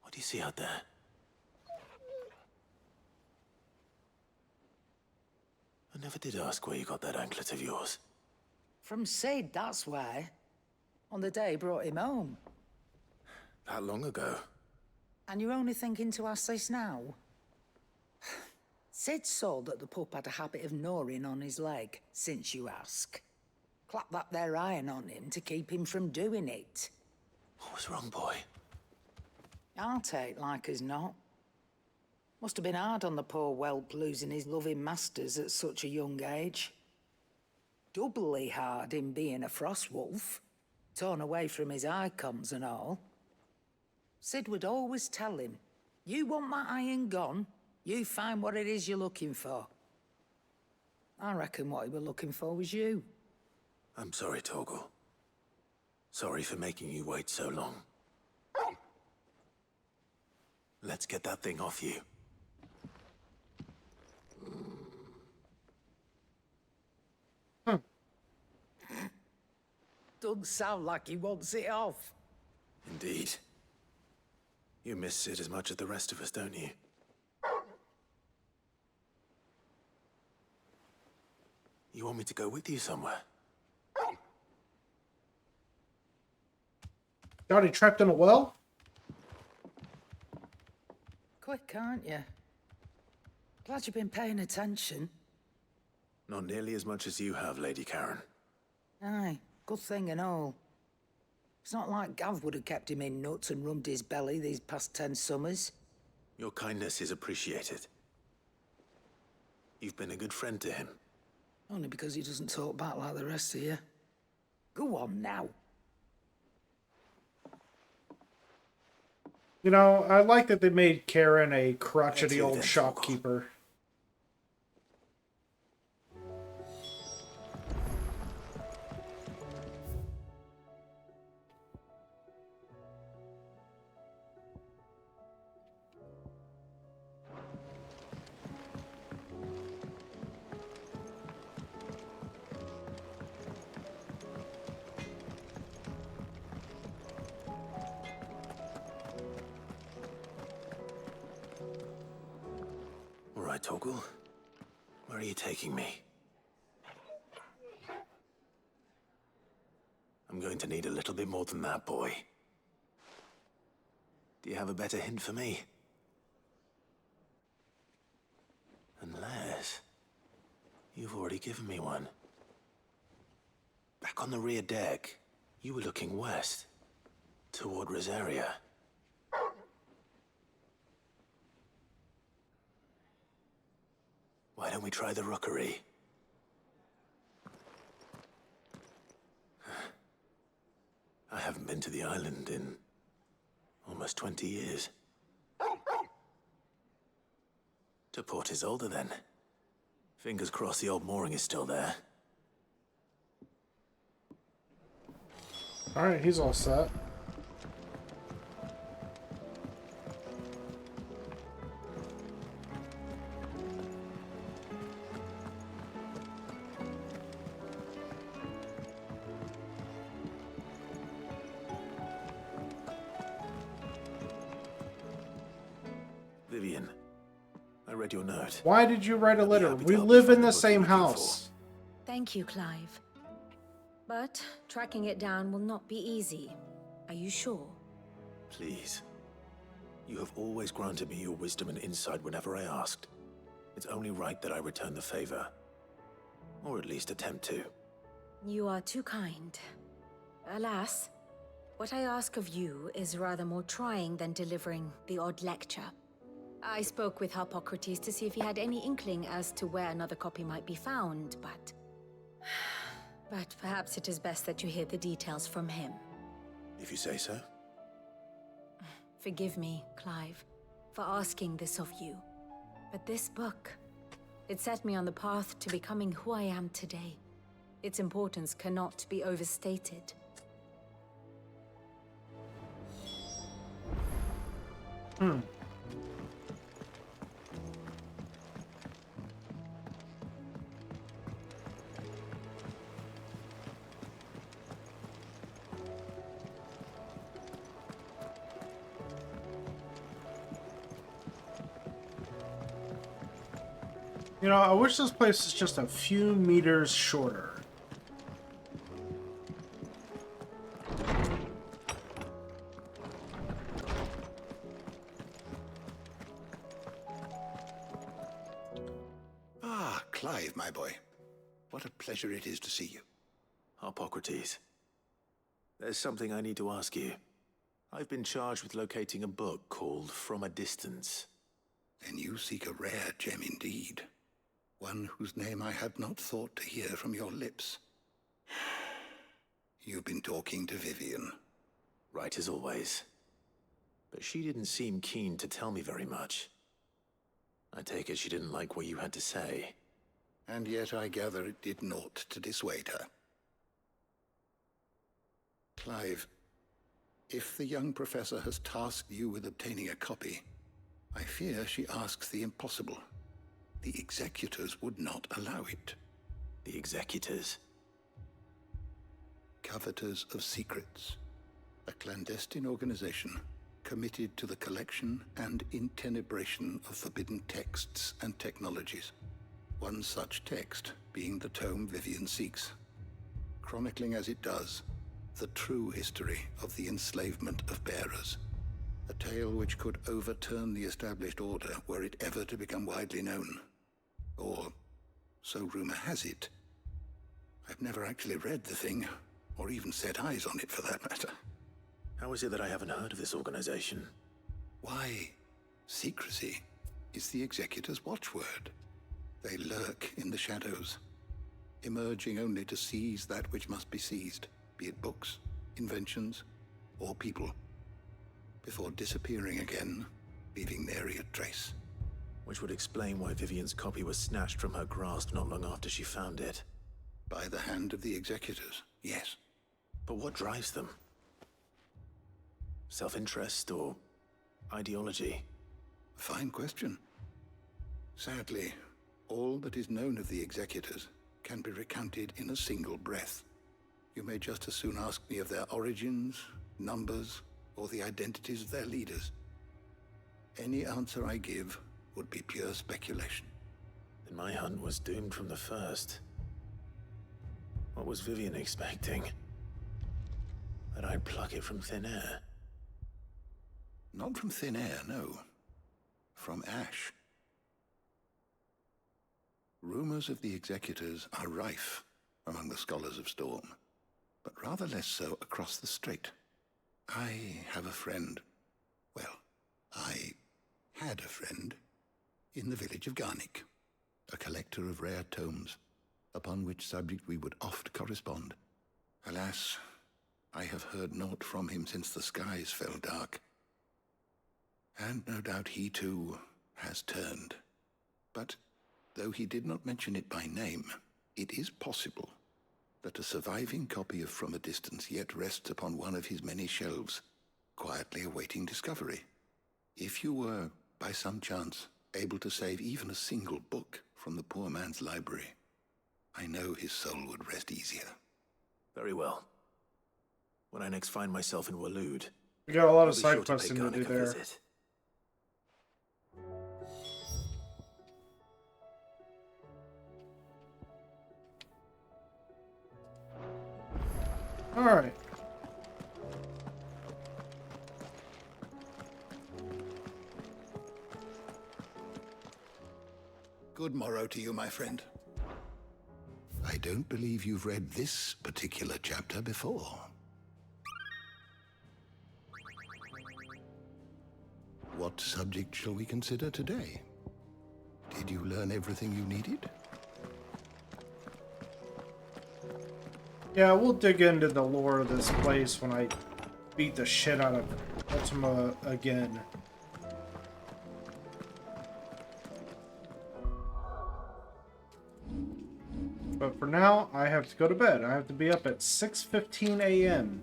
What do you see out there? I never did ask where you got that anklet of yours. From Sid, that's why. On the day he brought him home. That long ago? And you're only thinking to ask this now? Sid saw that the pup had a habit of gnawing on his leg, since you ask. Clap that there iron on him to keep him from doing it. What was wrong, boy? I'll take like as not. Must have been hard on the poor whelp losing his loving masters at such a young age. Doubly hard in being a frost wolf, torn away from his icons and all. Sid would always tell him, you want that iron gone, you find what it is you're looking for. I reckon what he was looking for was you. I'm sorry, Torgal. Sorry for making you wait so long. Let's get that thing off you. Doesn't sound like he wants it off. Indeed. You miss Sid as much as the rest of us, don't you? You want me to go with you somewhere? Got he trapped in a well? Quick, aren't you? Glad you've been paying attention. Not nearly as much as you have, Lady Karen. Aye, good thing and all. It's not like Gav would have kept him in nuts and rubbed his belly these past 10 summers. Your kindness is appreciated. You've been a good friend to him. Only because he doesn't talk back like the rest of you. Go on now. You know, I like that they made Karen a crotchety old shopkeeper. Torgal. Where are you taking me? I'm going to need a little bit more than that, boy. Do you have a better hint for me? Unless... you've already given me one. Back on the rear deck, you were looking west, toward Rosaria. Why don't we try the rookery? I haven't been to the island in almost 20 years. To Port Isolde, then. Fingers crossed the old mooring is still there. Alright, he's all set. Vivian, I read your note. Why did you write a letter? We live in the same house. Thank you, Clive. But tracking it down will not be easy. Are you sure? Please. You have always granted me your wisdom and insight whenever I asked. It's only right that I return the favor. Or at least attempt to. You are too kind. Alas, what I ask of you is rather more trying than delivering the odd lecture. I spoke with Harpocrates to see if he had any inkling as to where another copy might be found, but perhaps it is best that you hear the details from him. If you say so. Forgive me, Clive, for asking this of you. But this book, it set me on the path to becoming who I am today. Its importance cannot be overstated. You know, I wish this place was just a few meters shorter. Ah, Clive, my boy. What a pleasure it is to see you. Harpocrates. There's something I need to ask you. I've been charged with locating a book called From a Distance. Then you seek a rare gem indeed. One whose name I had not thought to hear from your lips. You've been talking to Vivian. Right as always. But she didn't seem keen to tell me very much. I take it she didn't like what you had to say. And yet I gather it did naught to dissuade her. Clive, if the young professor has tasked you with obtaining a copy, I fear she asks the impossible. The executors would not allow it. The executors? Coveters of Secrets. A clandestine organization committed to the collection and intenebration of forbidden texts and technologies. One such text being the tome Vivian seeks, chronicling as it does the true history of the enslavement of bearers. A tale which could overturn the established order were it ever to become widely known. Or, so rumor has it. I've never actually read the thing, or even set eyes on it for that matter. How is it that I haven't heard of this organization? Why, secrecy is the Executor's watchword. They lurk in the shadows, emerging only to seize that which must be seized, be it books, inventions, or people, before disappearing again, leaving nary a trace. Which would explain why Vivian's copy was snatched from her grasp not long after she found it. By the hand of the Executors, yes. But what drives them? Self-interest or ideology? A fine question. Sadly, all that is known of the Executors can be recounted in a single breath. You may just as soon ask me of their origins, numbers, or the identities of their leaders. Any answer I give would be pure speculation. My hunt was doomed from the first. What was Vivian expecting? That I'd pluck it from thin air? Not from thin air, no. From ash. Rumors of the executors are rife among the scholars of Storm, but rather less so across the strait. I have a friend. Well, I had a friend in the village of Garnick, a collector of rare tomes, upon which subject we would oft correspond. Alas, I have heard naught from him since the skies fell dark. And no doubt he too has turned. But though he did not mention it by name, it is possible that a surviving copy of From a Distance yet rests upon one of his many shelves, quietly awaiting discovery. If you were, by some chance, able to save even a single book from the poor man's library, I know his soul would rest easier. Very well. When I next find myself in Waloed, We got a lot I'll of be side sure to questing pay to do Garnick a there. visit. Alright. Good morrow to you, my friend. I don't believe you've read this particular chapter before. What subject shall we consider today? Did you learn everything you needed? Yeah, we'll dig into the lore of this place when I beat the shit out of Ultima again. But for now, I have to go to bed. I have to be up at 6:15 a.m.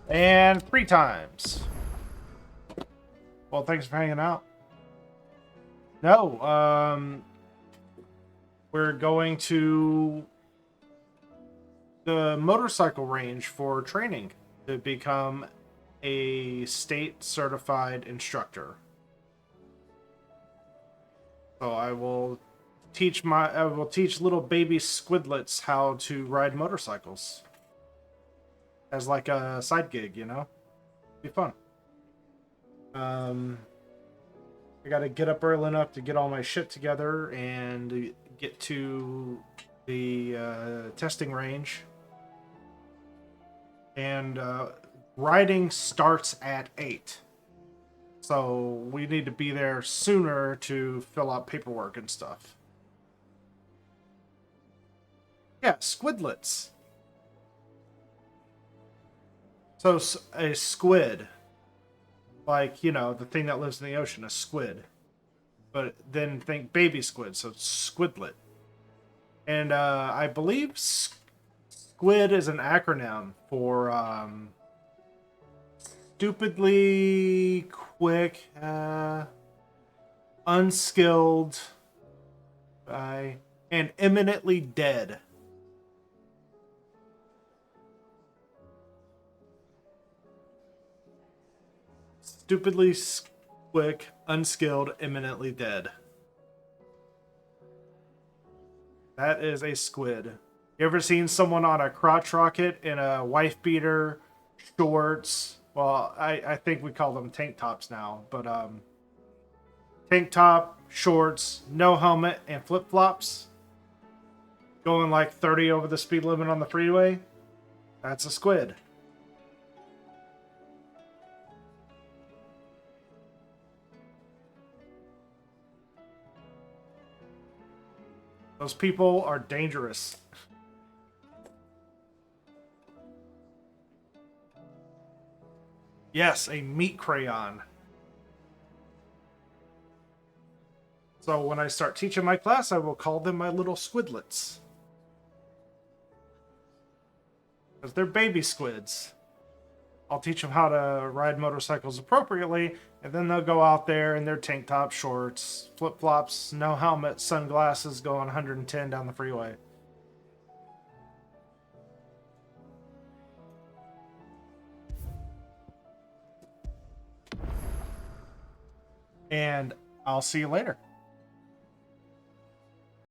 And 3 times. Well, thanks for hanging out. No, we're going to the motorcycle range for training to become a state certified instructor. So I will teach little baby squidlets how to ride motorcycles as like a side gig, you know? Be fun. I gotta get up early enough to get all my shit together and get to the testing range. And riding starts at 8. So we need to be there sooner to fill out paperwork and stuff. Yeah, squidlets. So a squid. Like, you know, the thing that lives in the ocean, a squid. But then think baby squid, so squidlet. And I believe squid is an acronym for stupidly quick, unskilled, and imminently dead. Stupidly quick, unskilled, imminently dead. That is a squid. You ever seen someone on a crotch rocket in a wife beater, shorts? Well, I think we call them tank tops now, but tank top, shorts, no helmet, and flip flops, going like 30 over the speed limit on the freeway. That's a squid. Those people are dangerous. Yes, a meat crayon. So when I start teaching my class, I will call them my little squidlets. Because they're baby squids. I'll teach them how to ride motorcycles appropriately, and then they'll go out there in their tank top, shorts, flip-flops, no helmet, sunglasses, going 110 down the freeway. and I'll see you later.